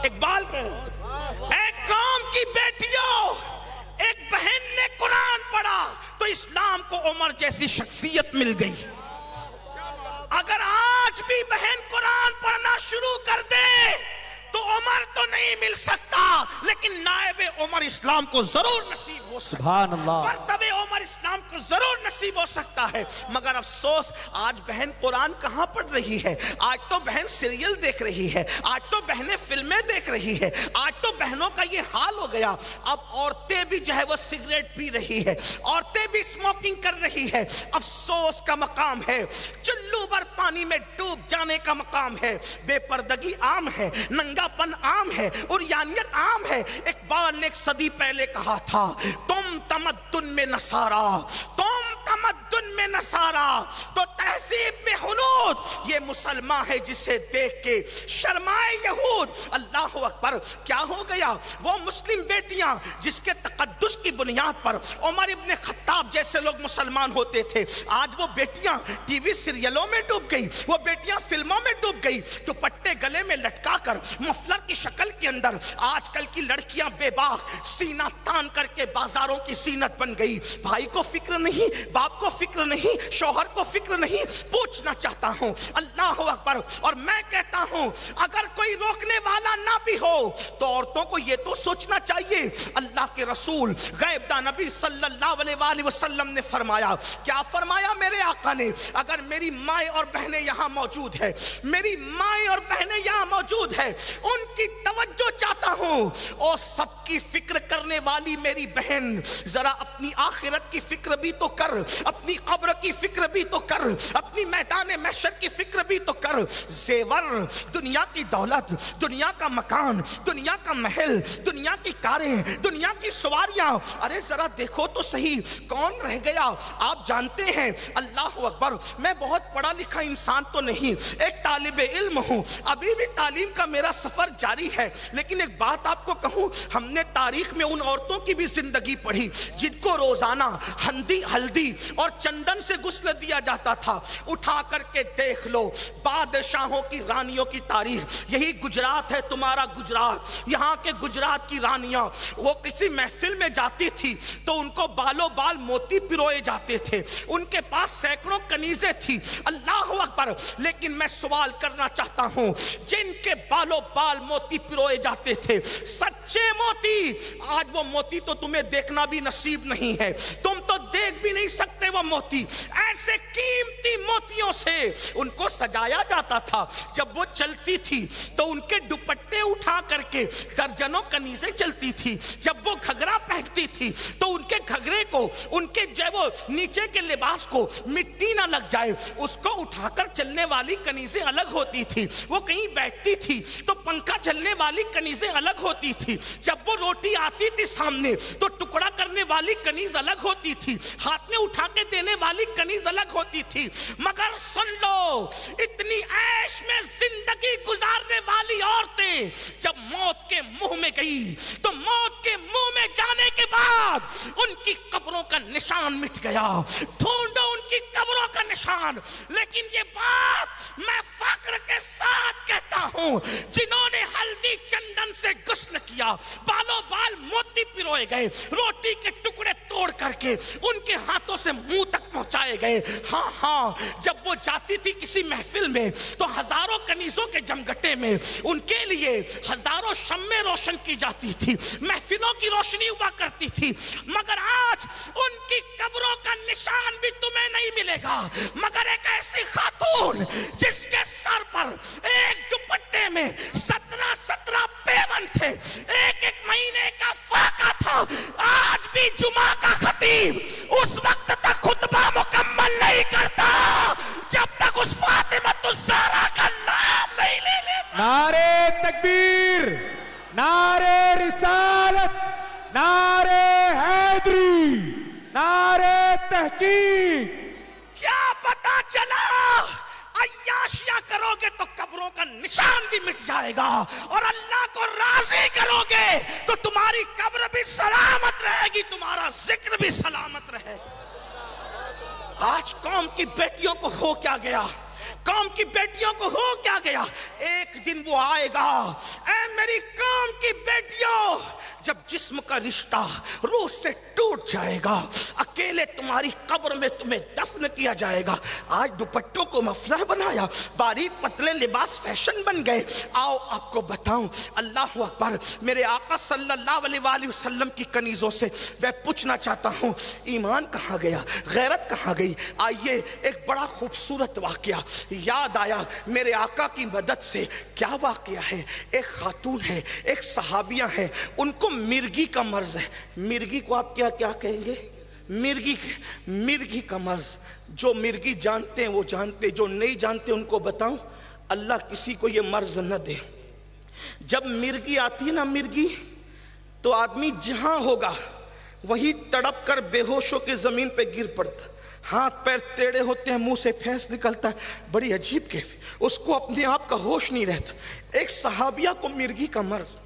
اقبال کہتے اے قوم کی بیٹیوں، ایک بہن نے قرآن پڑھا تو اسلام کو عمر جیسی شخصیت مل گئی۔ اگر آج بھی بہن قرآن پڑھنا شروع کر دے تو عمر تو نہیں مل سکتا، لیکن نائب عمر اسلام کو ضرور نصیب ہو سکتا ہے، سبحان اللہ، مرتبہ عمر اسلام کو ضرور نصیب ہو سکتا ہے۔ مگر افسوس آج بہن قرآن کہاں پڑھ رہی ہے؟ آج تو بہن سیریل دیکھ رہی ہے، آج تو بہنیں فلمیں دیکھ رہی ہے، آج تو بہنوں کا یہ حال ہو گیا۔ اب عورتیں بھی جو ہے وہ سگریٹ پی رہی ہے، عورتیں بھی اسموکنگ کر رہی ہے۔ افسوس کا مقام ہے، چلو بھر پانی میں ڈوب جانے کا مقام ہے۔ بے پردگی عام ہے، ننگا پن عام ہے، عریانیت عام ہے۔ اقبال نے ایک صدی پہلے کہا تھا تم تمدن میں نصارا، تم تمدن میں نصارا تو تہذیب میں ہنود، یہ مسلمان ہے جسے دیکھ کے شرمائے یہود۔ اللہ اکبر! کیا ہو گیا؟ وہ مسلم بیٹیاں جس کے تقدس کی بنیاد پر عمر ابن خطاب جیسے لوگ مسلمان ہوتے تھے، آج وہ بیٹیاں ٹی وی سیریلوں میں ڈوب گئی، وہ بیٹیاں فلموں میں ڈوب گئی، دوپٹے گلے میں لٹکا کر مفلر کی شکل کے اندر آج کل کی لڑکیاں بے باک سینہ تان کر کے بازاروں کی زینت بن گئی۔ بھائی کو فکر نہیں، باپ کو فکر نہیں، شوہر کو فکر نہیں۔ پوچھنا چاہتا ہوں، اللہ اکبر! اور میں کہتا ہوں اگر کوئی روکنے والا نہ بھی ہو تو عورتوں کو یہ تو سوچنا چاہیے، اللہ کے رسول غیب داں نبی صلی اللہ علیہ وآلہ وسلم نے فرمایا، کیا فرمایا میرے آقا نے؟ اگر میری مائیں اور بہنیں یہاں موجود ہے، میری مائیں اور بہنیں یہاں موجود ہے، ان کی توجہ چاہتا ہوں۔ اور سب کی فکر کرنے والی میری بہن، ذرا اپنی آخرت کی فکر بھی تو کر، اپنی قبر کی فکر بھی تو کر، اپنی میدان محشر کی فکر بھی تو کر۔ زیور، دنیا کی دولت، دنیا کا مکان، دنیا کا محل، دنیا کی کاریں، دنیا کی سواریاں، ارے ذرا دیکھو تو صحیح کون رہ گیا؟ آپ جانتے ہیں، اللہ اکبر، میں بہت پڑھا لکھا انسان تو نہیں، ایک طالب علم ہوں، ابھی بھی تعلیم کا میرا سفر جاری ہے، لیکن ایک بات آپ کو کہوں، ہم نے تاریخ میں ان عورتوں کی بھی زندگی پڑھی جن کو روزانہ ہلدی اور چندن سے غسل دیا جاتا تھا۔ اٹھا کر کے دیکھ لو بادشاہوں کی رانیوں کی تاریخ، یہی گجرات ہے تمہارا گجرات، یہاں کے گجرات کی رانیاں، وہ کسی محفل میں جاتی تھی تو ان کو بالوں بال موتی پروئے جاتے تھے، ان کے پاس سینکڑوں کنیزیں تھی۔ اللہ اکبر! لیکن میں سوال کرنا چاہتا ہوں، جن کے بالوں بال موتی پروئے جاتے تھے، سچے موتی، آج وہ موتی تو تمہیں دیکھنا بھی نصیب نہیں ہے، تم تو دیکھ بھی نہیں سکتے وہ موتی، ایسے قیمتی موتیوں سے ان کو سجایا جاتا تھا۔ جب وہ چلتی تھی تو ان کے دوپٹے اٹھا کر کے درجنوں کنیزیں چلتی تھی۔ جب وہ گھگرا پہنتی تھی تو ان کے گھگرے کو، ان کے جو وہ نیچے کے لباس کو مٹی نہ لگ جائے، اس کو اٹھا کر چلنے والی کنیزیں الگ ہوتی تھی۔ وہ کہیں بیٹھتی تھی تو پنکھا چلنے والی کنیزیں الگ ہوتی تھی۔ جب وہ روٹی آتی تھی سامنے تو ٹکڑا کرنے والی کنیز الگ ہوتی تھی، ہاتھ میں اٹھا کے دینے والی کنیز الگ ہوتی تھی۔ مگر سن لو، اتنی عیش میں زندگی گزارنے والی عورتیں جب موت کے منہ میں گئی تو موت کے منہ میں جانے کے بعد ان کی قبروں کا نشان مٹ گیا۔ ڈھونڈو ان کی قبروں کا نشان۔ لیکن یہ بات میں فخر کے ساتھ کہتا ہوں، جنہوں نے ہلدی چندن سے غسل کیا، بالوں بال موتی پروئے گئے، روٹی کے ٹکڑے توڑ کر کے ان کے ہاتھوں سے منہ تک پہنچائے گئے۔ ہاں، جب وہ جاتی تھی کسی محفل میں تو ہزاروں کنیزوں کے جمگٹے میں ان کے لیے ہزاروں شمع روشن کی جاتی تھی، محفلوں کی روشنی ہوا کرتی تھی۔ مگر آج ان کی قبروں کا نشان بھی تمہیں نہیں ملے گا، مگر ایک ایسی خاتون جس کے سر پر ایک دوپٹے میں 17 پیون تھے، ایک مہینے کا فاقہ تھا۔ آج بھی جمعہ کا خطیب اس وقت تک خطبہ مکمل نہیں کرتا جب تک اس فاطمہ الزہرا کا نام نہیں لے لیتا۔ نعرے تکبیر، نعرے رسالت، نعرے حیدری، نعرے تحقیق۔ کیا پتا چلا؟ عیاشیاں کرو گے تو قبروں کا نشان بھی مٹ جائے گا، اور اللہ کو راضی کرو گے تو تمہاری قبر بھی سلامت رہے گی، تمہارا ذکر بھی سلامت رہے گا۔ آج قوم کی بیٹیوں کو ہو کیا گیا؟ قوم کی بیٹیوں کو ہو کیا گیا؟ ایک دن وہ آئے گا، اے میری قوم کی بیٹیوں، جب جسم کا رشتہ روح سے ٹوٹ جائے گا، اکیلے تمہاری قبر میں تمہیں دفن کیا جائے گا۔ آج دوپٹوں کو مفلر بنایا، باریک پتلے لباس فیشن بن گئے۔ آؤ آپ کو بتاؤں، اللہ اکبر، میرے آقا صلی اللہ علیہ وآلہ وسلم کی کنیزوں سے میں پوچھنا چاہتا ہوں، ایمان کہاں گیا؟ غیرت کہاں گئی؟ آئیے ایک بڑا خوبصورت واقعہ یاد آیا میرے آقا کی مدد سے۔ کیا واقعہ ہے؟ ایک خاتون ہے، ایک صحابیہ ہے، ان کو مرگی کا مرض ہے۔ مرگی کو آپ کیا کہیں گے؟ مرگی کا مرض۔ جو مرگی جانتے ہیں وہ جانتے، جو نہیں جانتے ان کو بتاؤں، اللہ کسی کو یہ مرض نہ دے۔ جب مرگی آتی ہے نا، مرگی، تو آدمی جہاں ہوگا وہی تڑپ کر بے ہوش ہو کے زمین پہ گر پڑتا، ہاتھ پیر ٹیڑے ہوتے ہیں، منہ سے پھینس نکلتا ہے، بڑی عجیب کیفیت، اس کو اپنے آپ کا ہوش نہیں رہتا۔ ایک صحابیہ کو مرگی کا مرض،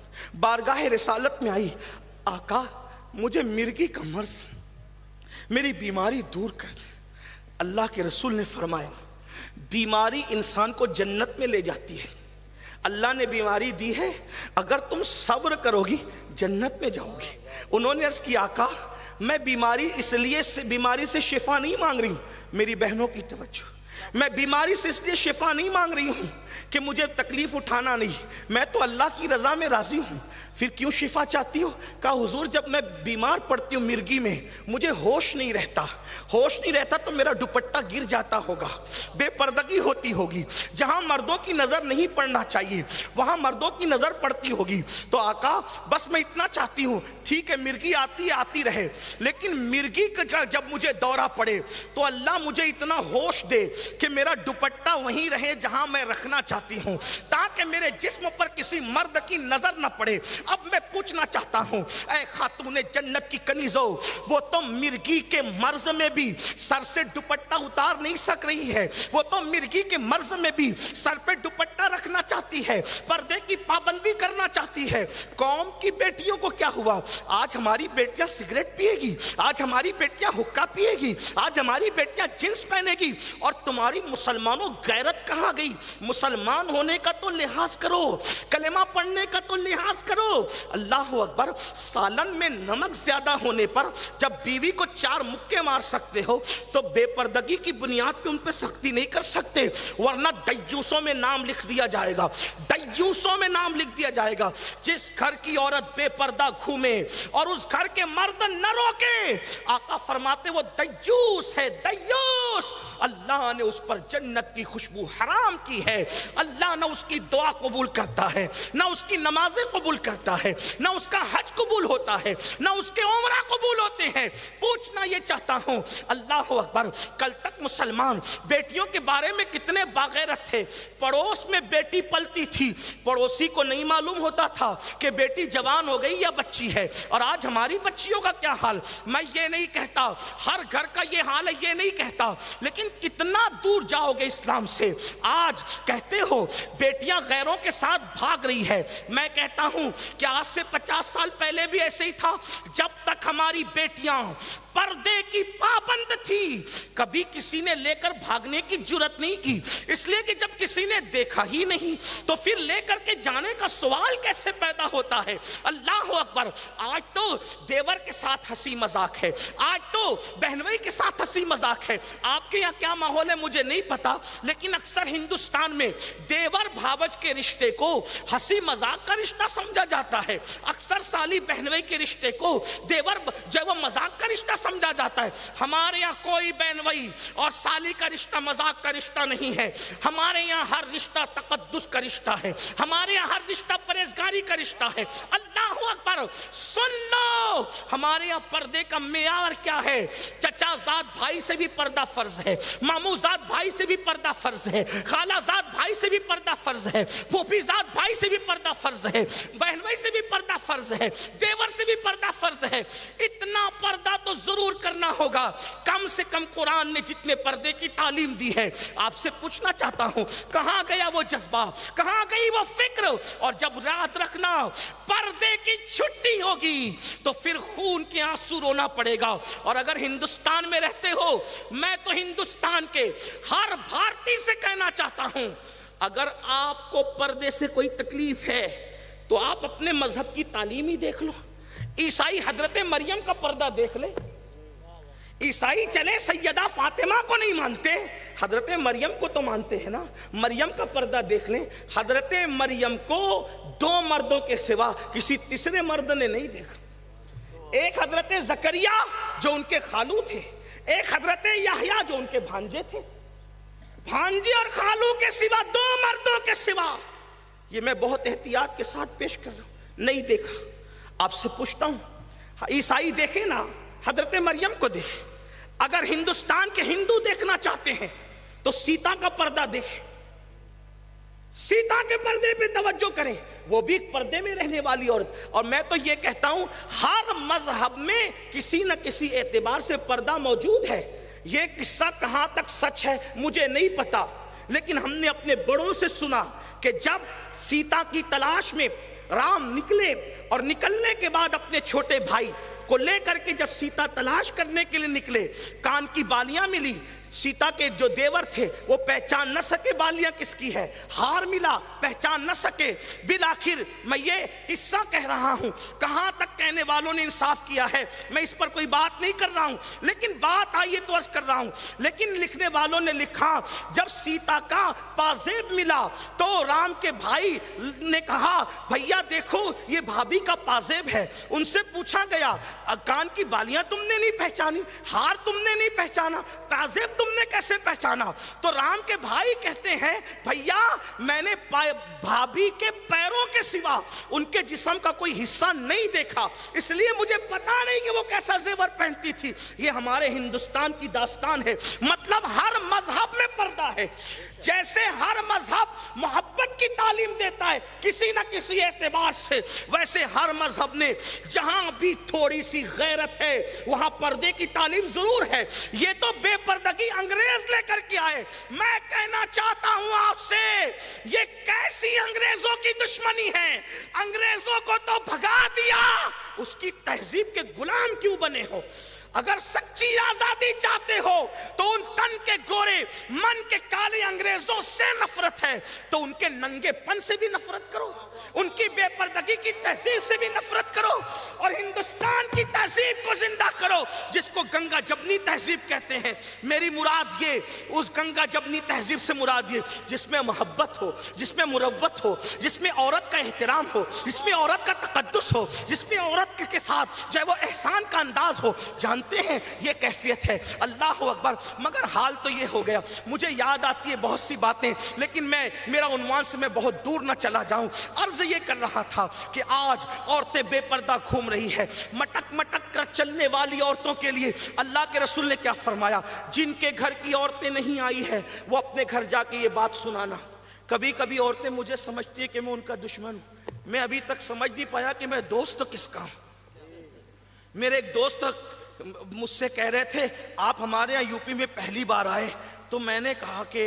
بارگاہ رسالت میں آئی، آقا مجھے مرگی کا مرض، میری بیماری دور کر دے۔ اللہ کے رسول نے فرمایا، بیماری انسان کو جنت میں لے جاتی ہے، اللہ نے بیماری دی ہے، اگر تم صبر کرو گی جنت میں جاؤ گی۔ انہوں نے عرض کی، آقا میں بیماری سے شفا نہیں مانگ رہی ہوں، میری بہنوں کی توجہ، میں بیماری سے اس لیے شفا نہیں مانگ رہی ہوں کہ مجھے تکلیف اٹھانا نہیں، میں تو اللہ کی رضا میں راضی ہوں۔ پھر کیوں شفا چاہتی ہو؟ کہا حضور جب میں بیمار پڑتی ہوں مرگی میں، مجھے ہوش نہیں رہتا تو میرا دوپٹہ گر جاتا ہوگا، بے پردگی ہوتی ہوگی، جہاں مردوں کی نظر نہیں پڑنا چاہیے وہاں مردوں کی نظر پڑتی ہوگی، تو آقا بس میں اتنا چاہتی ہوں، ٹھیک ہے مرگی آتی رہے، لیکن مرگی کا جب مجھے دورہ پڑے تو اللہ مجھے اتنا ہوش دے کہ میرا دوپٹہ وہیں رہے جہاں میں رکھنا چاہتی ہوں، تاکہ میرے جسم پر کسی مرد کی نظر نہ پڑے۔ اب میں پوچھنا چاہتا ہوں، اے خاتون جنت کی کنیزوں، وہ تو مرگی کے مرض میں بھی سر سے دوپٹہ اتار نہیں سک رہی ہے، وہ تو مرگی کے مرض میں بھی سر پہ دوپٹہ رکھنا چاہتی ہے، پردے کی پابندی کرنا چاہتی ہے۔ قوم کی بیٹیوں کو کیا ہوا؟ آج ہماری بیٹیاں سگریٹ پیے گی، آج ہماری بیٹیاں حقہ پیے گی، آج ہماری بیٹیاں جنس پہنے گی، اور تمہاری تمہاری مسلمانوں غیرت کہاں گئی؟ مسلمان ہونے کا تو لحاظ کرو، کلمہ پڑھنے کا تو لحاظ کرو۔ اللہ اکبر، سالن میں نمک زیادہ ہونے پر جب بیوی کو 4 مکے مار سکتے ہو تو بے پردگی کی بنیاد پہ ان پہ سختی نہیں کر سکتے، ورنہ دیوسوں میں نام لکھ دیا جائے گا، دیوسوں میں نام لکھ دیا جائے گا۔ جس گھر کی عورت بے پردہ گھومے اور اس گھر کے مرد نہ روکے، آقا فرماتے وہ دیوس ہے، دیوس۔ اللہ نے اس پر جنت کی خوشبو حرام کی ہے، اللہ نہ اس کی دعا قبول کرتا ہے، نہ اس کی نمازیں قبول کرتا ہے، نہ اس کا حج قبول ہوتا ہے، نہ اس کے عمرہ قبول ہوتے ہیں۔ پوچھنا یہ چاہتا ہوں، اللہ اکبر، کل تک مسلمان بیٹیوں کے بارے میں کتنے باغیرت تھے۔ پڑوس میں بیٹی پلتی تھی، پڑوسی کو نہیں معلوم ہوتا تھا کہ بیٹی جوان ہو گئی یا بچی ہے۔ اور آج ہماری بچیوں کا کیا حال؟ میں یہ نہیں کہتا ہر گھر کا یہ حال ہے، یہ نہیں کہتا، لیکن کتنا دور جاؤ گے اسلام سے۔ آج کہتے ہو بیٹیاں غیروں کے ساتھ بھاگ رہی ہے، میں کہتا ہوں کہ آج سے 50 سال پہلے بھی ایسے ہی تھا۔ جب تک ہماری بیٹیاں پردے کی پابند تھی، کبھی کسی نے لے کر بھاگنے کی جرت نہیں کی، اس لیے کہ جب کسی نے دیکھا ہی نہیں تو پھر لے کر کے جانے کا سوال کیسے پیدا ہوتا ہے؟ اللہ اکبر، آج تو دیور کے ساتھ ہنسی مذاق ہے، آج تو بہنوئی کے ساتھ ہنسی مذاق ہے۔ آپ کے یہاں کیا ماحول ہے مجھے نہیں پتا، لیکن اکثر ہندوستان میں دیور بھاوج کے رشتے کو ہنسی مذاق کا رشتہ سمجھا جاتا ہے، اکثر سالی بہنوئی کے رشتے کو دیور جو وہ مذاق کا رشتہ سمجھا جاتا ہے۔ ہمارے یہاں کوئی بہنوئی اور سالی کا رشتہ مذاق کا رشتہ نہیں ہے، ہمارے یہاں ہر رشتہ تقدس کا رشتہ ہے، ہمارے یہاں ہر رشتہ پرہیزگاری کا رشتہ ہے۔ اللہ اکبر، سن لو ہمارے یہاں پردے کا معیار کیا ہے۔ چچا زاد بھائی سے بھی پردہ فرض ہے، ماموں زاد بھائی سے بھی پردہ فرض ہے، خالہ زاد بھائی سے بھی پردہ فرض ہے، پھوپھی زاد بھائی سے بھی پردہ فرض ہے، بہنوئی سے بھی پردہ فرض ہے، دیور سے بھی پردہ فرض ہے۔ اتنا پردہ تو ضرور کرنا ہوگا، کم سے کم قرآن نے جتنے پردے کی تعلیم دی ہے۔ آپ سے پوچھنا چاہتا ہوں کہاں گیا وہ جذبہ، کہاں گئی وہ فکر؟ اور جب رات رکھنا پردے کی چھٹی ہوگی تو پھر خون کے آنسو رونا پڑے گا۔ اور اگر ہندوستان میں رہتے ہو، میں تو ہندوستان کے ہر بھارتی سے کہنا چاہتا ہوں، اگر آپ کو پردے سے کوئی تکلیف ہے تو آپ اپنے مذہب کی تعلیم ہی دیکھ لو۔ عیسائی حضرت مریم کا پردہ دیکھ لے، عیسائی چلے سیدہ فاطمہ کو نہیں مانتے، حضرت مریم کو تو مانتے ہیں نا۔ مریم کا پردہ دیکھ لیں، حضرت مریم کو 2 مردوں کے سوا کسی تیسرے مرد نے نہیں دیکھا۔ ایک حضرت زکریا جو ان کے خالو تھے، ایک حضرت یحییٰ جو ان کے بھانجے تھے۔ بھانجے اور خالو کے سوا 2 مردوں کے سوا، یہ میں بہت احتیاط کے ساتھ پیش کر رہا ہوں، نہیں دیکھا۔ آپ سے پوچھتا ہوں، عیسائی دیکھیں نا، حضرت مریم کو دیکھیں۔ اگر ہندوستان کے ہندو دیکھنا چاہتے ہیں تو سیتا کا پردہ دیکھیں، سیتا کے پردے پہ توجہ کریں، وہ بھی ایک پردے میں رہنے والی عورت۔ اور میں تو یہ کہتا ہوں ہر مذہب میں کسی نہ کسی اعتبار سے پردہ موجود ہے۔ یہ قصہ کہاں تک سچ ہے مجھے نہیں پتا، لیکن ہم نے اپنے بڑوں سے سنا کہ جب سیتا کی تلاش میں رام نکلے اور نکلنے کے بعد اپنے چھوٹے بھائی کو لے کر کے جب سیتا تلاش کرنے کے لیے نکلے، کان کی بالیاں ملی، سیتا کے جو دیور تھے وہ پہچان نہ سکے بالیاں کس کی ہے، ہار ملا پہچان نہ سکے۔ بالآخر میں یہ قصہ کہہ رہا ہوں، کہاں تک کہنے والوں نے انصاف کیا ہے میں اس پر کوئی بات نہیں کر رہا ہوں، لیکن بات آئیے تو عرض کر رہا ہوں۔ لیکن لکھنے والوں نے لکھا جب سیتا کا پازیب ملا تو رام کے بھائی نے کہا بھیا دیکھو یہ بھابھی کا پازیب ہے۔ ان سے پوچھا گیا کان کی بالیاں تم نے نہیں پہچانی، ہار تم نے نہیں پہچانا، پازیب تم نے کیسے پہچانا؟ تو رام کے بھائی کہتے ہیں بھیا میں نے بھابھی کے پیروں کے سوا ان کے جسم کا کوئی حصہ نہیں دیکھا، اس لیے مجھے پتا نہیں کہ وہ کیسا زیور پہنتی تھی۔ یہ ہمارے ہندوستان کی داستان ہے۔ مطلب ہر مذہب میں پردہ ہے، جیسے ہر مذہب محبت کی تعلیم دیتا ہے کسی نہ کسی اعتبار سے، ویسے ہر مذہب نے جہاں بھی تھوڑی سی غیرت ہے وہاں پردے کی تعلیم ضرور ہے۔ یہ تو بے پردگی انگریز لے کر کے آئے۔ میں کہنا چاہتا ہوں آپ سے یہ کیسی انگریزوں کی دشمنی ہے؟ انگریزوں کو تو بھگا دیا، اس کی تہذیب کے غلام کیوں بنے ہو؟ اگر سچی آزادی چاہتے ہو تو ان تن کے گورے من کے کالے انگریزوں سے نفرت ہے تو ان کے ننگے پن سے بھی نفرت کرو، ان کی بے پردگی کی تہذیب سے بھی نفرت کرو، اور ہندوستان کی تہذیب کو زندہ کرو جس کو گنگا جمنی تہذیب کہتے ہیں۔ میری مراد یہ، اس گنگا جمنی تہذیب سے مراد یہ جس میں محبت ہو، جس میں مروت ہو، جس میں عورت کا احترام ہو، جس میں عورت کا تقدس ہو، جس میں عورت کے ساتھ جو ہے وہ احسان کا انداز ہو۔ جانتے ہیں یہ کیفیت ہے، اللہ اکبر۔ مگر حال تو یہ ہو گیا، مجھے یاد آتی ہے بہت سی باتیں، لیکن میرا عنوان سے میں بہت دور نہ چلا جاؤں۔ عرض یہ کر رہا تھا کہ آج عورتیں بے پردہ گھوم رہی ہے، مٹک مٹک کر چلنے والی عورتوں کے لیے اللہ کے رسول نے کیا فرمایا؟ جن کے گھر کی عورتیں نہیں آئی ہے وہ اپنے گھر جا کے یہ بات سنانا۔ کبھی کبھی عورتیں مجھے سمجھتی ہیں کہ میں ان کا دشمن ہوں، میں ابھی تک سمجھ نہیں پایا کہ میں دوست کس کا ہوں۔ میرے ایک دوست مجھ سے کہہ رہے تھے آپ ہمارے یہاں یو پی میں پہلی بار آئے، تو میں نے کہا کہ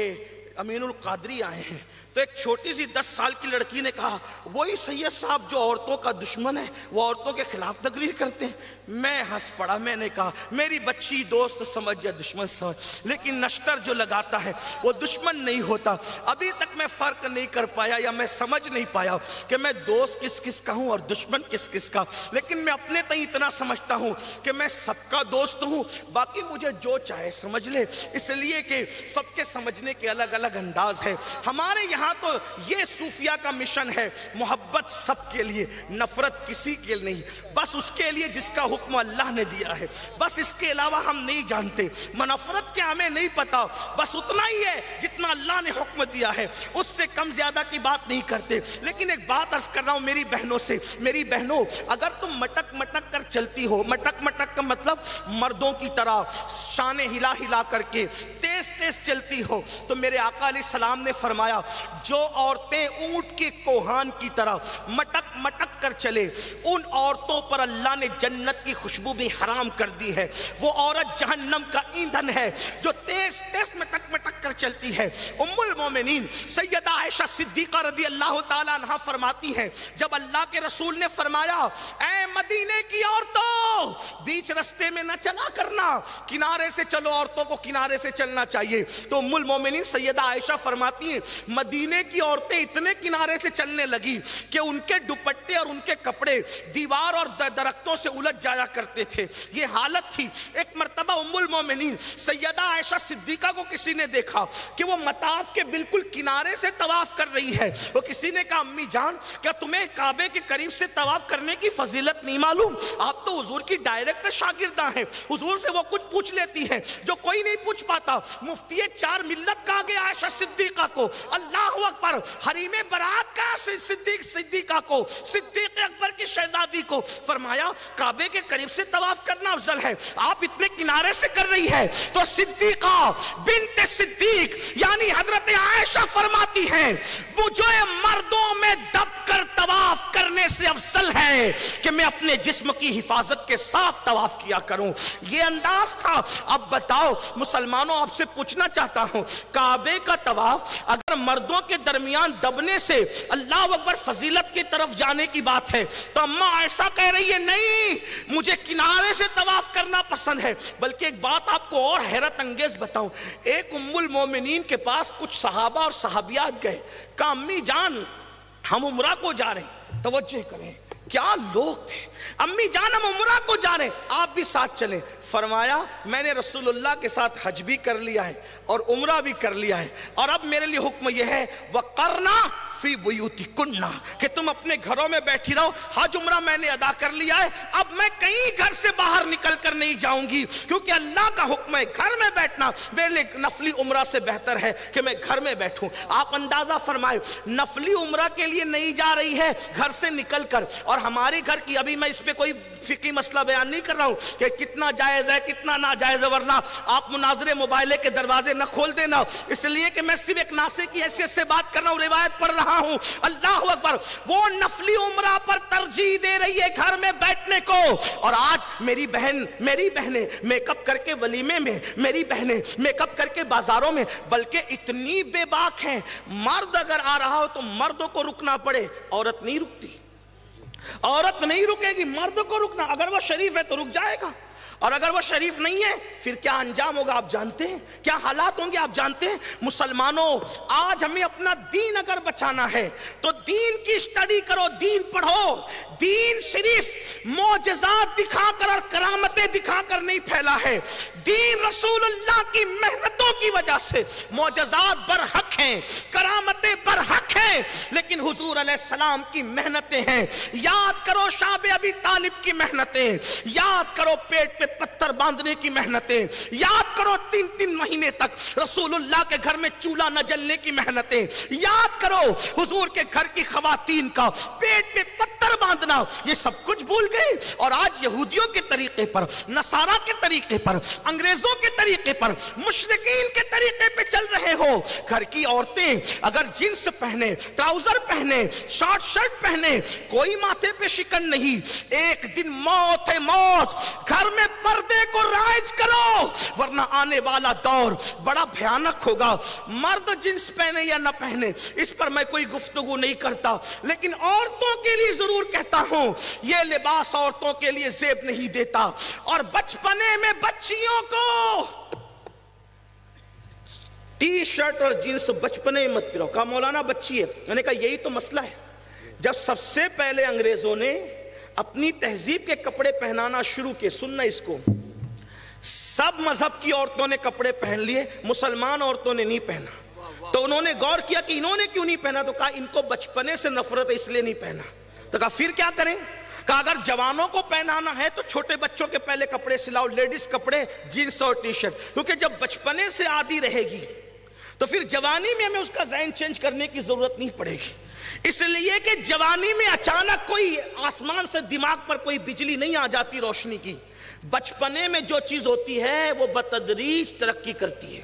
امین القادری آئے ہیں، تو ایک چھوٹی سی 10 سال کی لڑکی نے کہا وہی سید صاحب جو عورتوں کا دشمن ہے، وہ عورتوں کے خلاف تقریر کرتے ہیں۔ میں ہنس پڑا، میں نے کہا میری بچی دوست سمجھ یا دشمن سمجھ، لیکن نشتر جو لگاتا ہے وہ دشمن نہیں ہوتا۔ ابھی تک میں فرق نہیں کر پایا یا میں سمجھ نہیں پایا کہ میں دوست کس کس کا ہوں اور دشمن کس کس کا، لیکن میں اپنے تئیں اتنا سمجھتا ہوں کہ میں سب کا دوست ہوں، باقی مجھے جو چاہے سمجھ لے، اس لیے کہ سب کے سمجھنے کے الگ الگ انداز ہے۔ ہمارے یہاں تو یہ صوفیہ کا مشن ہے، محبت سب کے لیے، نفرت کسی کے نہیں، بس اس کے لیے جس کا حکم اللہ نے دیا ہے، بس اس کے علاوہ ہم نہیں جانتے۔ منفرت کیا ہمیں نہیں پتا، بس اتنا ہی ہے جتنا اللہ نے حکم دیا ہے، اس سے کم زیادہ کی بات نہیں کرتے۔ لیکن ایک بات عرض کر رہا ہوں میری بہنوں سے، میری بہنوں اگر تم مٹک مٹک کر چلتی ہو، مٹک مٹک کا مطلب مردوں کی طرح شانے ہلا ہلا کر کے تیز تیز چلتی ہو، تو میرے آقا علیہ السلام نے فرمایا جو عورتیں اونٹ کے کوہان کی طرح مٹک مٹک کر چلے ان عورتوں پر اللہ نے جنت کی خوشبو بھی حرام کر دی ہے۔ وہ عورت جہنم کا ایندھن ہے جو تیز تیز مٹک مٹک کر چلتی ہے۔ ام المومنین سیدہ عائشہ صدیقہ رضی اللہ تعالیٰ عنہ فرماتی ہیں جب اللہ کے رسول نے فرمایا اے مدینے کی عورتوں بیچ رستے میں نہ چلا کرنا، کنارے سے چلو، عورتوں کو کنارے سے چلنا چاہیے، تو ام المومنین سیدہ عائشہ فرماتی ہیں مدینے کی عورتیں اتنے کنارے سے چلنے لگی کہ ان کے دوپٹے اور ان کے کپڑے دیوار اور درختوں سے الجھ جایا کرتے تھے۔ یہ حالت تھی۔ ایک مرتبہ ام المومنین سیدہ عائشہ صدیقہ کو کسی نے دیکھا کہ وہ مطاف کے بالکل کنارے سے طواف کر رہی ہے۔ وہ کسی نے کہا امی جان کیا تمہیں کعبے کے قریب سے طواف کرنے کی فضیلت نہیں معلوم؟ آپ تو حضور کی ڈائریکٹ شاگردہ ہیں، حضور سے وہ کچھ پوچھ لیتی ہیں جو کوئی نہیں پوچھ پاتا۔ مفتی 4 ملت کہا گیا عائشہ صدیقہ کو، اللہ اکبر، حریم برات کا صدیقہ کو، صدیق اکبر کی شہزادی کو، فرمایا کعبے کے قریب سے طواف کرنا افضل ہے، آپ اتنے کنارے سے کر رہی ہے۔ تو صدیقہ بنت صدیق یعنی حضرت عائشہ فرماتی ہیں مجھے مردوں میں دب کر طواف کرنے سے افضل ہے کہ میں اپنے جسم کی حفاظت کے ساتھ طواف کیا کروں۔ یہ انداز تھا۔ اب بتاؤ مسلمانوں، آپ سے پوچھنا چاہتا ہوں کعبے کا طواف اگر مردوں کے درمیان دبنے سے اللہ اکبر فضیلت کی طرف جانے کی بات ہے تو اماں عائشہ کہہ رہی ہے نہیں مجھے کنارے سے طواف کرنا پسند ہے۔ بلکہ ایک بات آپ کو اور حیرت انگیز بتاؤں، ایک ام المومنین کے پاس کچھ صحابہ اور صحابیات گئے، کہا امی جان ہم عمرہ کو جا رہے ہیں، توجہ کریں کیا لوگ تھے، امی جان ہم عمرہ کو جا رہے ہیں آپ بھی ساتھ چلیں۔ فرمایا میں نے رسول اللہ کے ساتھ حج بھی کر لیا ہے اور عمرہ بھی کر لیا ہے، اور اب میرے لیے حکم یہ ہے وَقَرْنَا فِي بُيُوتِكُنَّ کہ تم اپنے گھروں میں بیٹھی رہو، حج عمرہ میں نے ادا کر لیا ہے، اب میں کہیں گھر سے باہر نکل کر نہیں جاؤں گی، کیونکہ اللہ کا حکم ہے گھر میں بیٹھنا میرے لیے نفلی عمرہ سے بہتر ہے کہ میں گھر میں بیٹھوں۔ آپ اندازہ فرمائے نفلی عمرہ کے لیے نہیں جا رہی ہے گھر سے نکل کر، اور ہمارے گھر کی، ابھی میں اس پہ کوئی فقہی مسئلہ بیان نہیں کر رہا ہوں کہ کتنا جائز ہے کتنا ناجائز ہے، ورنہ آپ مناظرے موبائلے کے دروازے نہ کھول دینا، اس لیے کہ میں صرف ایک ناصح کی حیثیت سے بات کر رہا ہوں، روایت پڑھ رہا ہوں۔ اللہ اکبر، وہ نفلی عمرہ پر ترجیح دے رہی ہے گھر میں بیٹھنے کو، اور آج میری بہنیں میک اپ کر کے ولیمے میں، میری بہنیں میک اپ کر کے بازاروں میں، بلکہ اتنی بے باک ہیں مرد اگر آ رہا ہو تو مردوں کو رکنا پڑے، عورت نہیں رکتی۔ عورت نہیں رکے گی، مرد کو رکنا، اگر وہ شریف ہے تو رک جائے گا، اور اگر وہ شریف نہیں ہے پھر کیا انجام ہوگا آپ جانتے ہیں، کیا حالات ہوں گے آپ جانتے ہیں۔ مسلمانوں، آج ہمیں اپنا دین اگر بچانا ہے تو دین کی اسٹڈی کرو، دین پڑھو۔ دین صرف معجزات دکھا کر اور کرامتیں دکھا کر نہیں پھیلا ہے، دین رسول اللہ کی محنتوں کی وجہ سے معجزات برحق ہیں، کرامتیں برحق ہیں، لیکن حضور علیہ السلام کی محنتیں ہیں۔ یاد کرو شعب ابی طالب کی محنتیں، یاد کرو پیٹ پہ پتھر باندھنے کی محنتیں، یاد کرو 3 مہینے تک رسول اللہ کے گھر میں چولہا نہ جلنے کی محنتیں، یاد کرو حضور کے گھر کی خواتین کا پیٹ پہ پتھر باندھنا، یہ سب کچھ بھول گئے، اور آج یہودیوں کے طریقے پر، نصارہ کے طریقے پر، انگریزوں کے طریقے پر، مشرکین کے طریقے پہ چل رہے ہو۔ گھر کی عورتیں اگر جنس پہنے، ٹراؤزر پہنے، شارٹ شرٹ پہنے، کوئی ماتھے پہ شکن نہیں، ایک دن موت ہے موت۔ گھر میں پردے کو رائج کرو، ورنہ آنے والا دور بڑا بھیانک ہوگا۔ مرد جنس پہنے یا نہ پہنے اس پر میں کوئی گفتگو نہیں کرتا، لیکن عورتوں کے لیے ضرور کہتا ہوں یہ لباس عورتوں کے لیے زیب نہیں دیتا، اور بچپنے میں بچیوں کو ٹی شرٹ اور جینس بچپنے میں مت پہناؤ۔ کہا مولانا بچی ہے، میں نے کہا یہی تو مسئلہ ہے۔ جب سب سے پہلے انگریزوں نے اپنی تہذیب کے کپڑے پہنانا شروع کیے، سننا اس کو، سب مذہب کی عورتوں نے کپڑے پہن لیے، مسلمان عورتوں نے نہیں پہنا۔ تو انہوں نے غور کیا کہ انہوں نے کیوں نہیں پہنا، تو کہا ان کو بچپنے سے نفرت ہے اس لیے نہیں پہنا۔ تو کہا پھر کیا کریں؟ کہا اگر جوانوں کو پہنانا ہے تو چھوٹے بچوں کے پہلے کپڑے سلاؤ، لیڈیز کپڑے جینس اور ٹی شرٹ، کیونکہ جب بچپنے سے عادی رہے گی تو پھر جوانی میں ہمیں اس کا ذہن چینج کرنے کی ضرورت نہیں پڑے گی۔ اس لیے کہ جوانی میں اچانک کوئی آسمان سے دماغ پر کوئی بجلی نہیں آ جاتی روشنی کی، بچپنے میں جو چیز ہوتی ہے وہ بتدریج ترقی کرتی ہے۔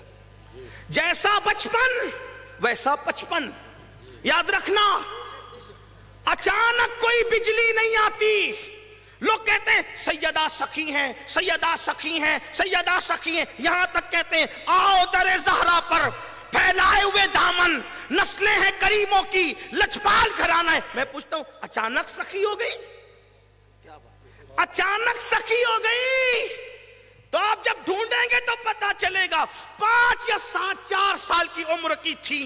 جیسا بچپن ویسا پچپن، یاد رکھنا، اچانک کوئی بجلی نہیں آتی۔ لوگ کہتے ہیں سیدہ سخی ہیں، سیدہ سخی ہیں، سیدہ سخی ہیں، یہاں تک کہتے ہیں آؤ در زہرا پر پھیلائے ہوئے دامن، نسلیں ہیں کریموں کی، لجپال گھرانہ ہے۔ میں پوچھتا ہوں اچانک سخی ہو گئی؟ اچانک سخی ہو گئی تو آپ جب ڈھونڈیں گے تو پتا چلے گا 5 یا 7 4 سال کی عمر کی تھی،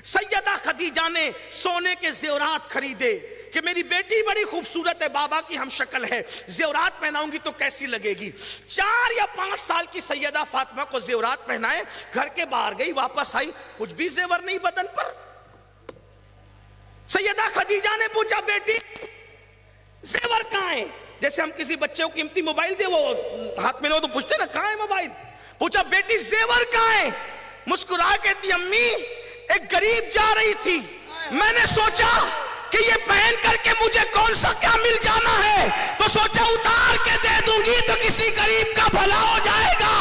سیدہ خدیجہ نے سونے کے زیورات خریدے کہ میری بیٹی بڑی خوبصورت ہے، بابا کی ہم شکل ہے، زیورات پہناؤں گی تو کیسی لگے گی۔ 4 یا 5 سال کی سیدہ فاطمہ کو زیورات پہنائے، گھر کے باہر گئی، واپس آئی، کچھ بھی زیور نہیں بدن پر۔ سیدہ خدیجہ نے پوچھا بیٹی زیور کہاں ہیں؟ جیسے ہم کسی بچے کو قیمتی موبائل دے، وہ ہاتھ میں لو تو پوچھتے نا کہاں ہے موبائل، پوچھا بیٹی زیور کہاں ہے؟ مسکرا کہتی امی ایک غریب جا رہی تھی، میں نے سوچا کہ یہ پہن کر کے مجھے کون سا کیا مل جانا ہے، تو سوچا اتار کے دے دوں گی تو کسی غریب کا بھلا ہو جائے گا،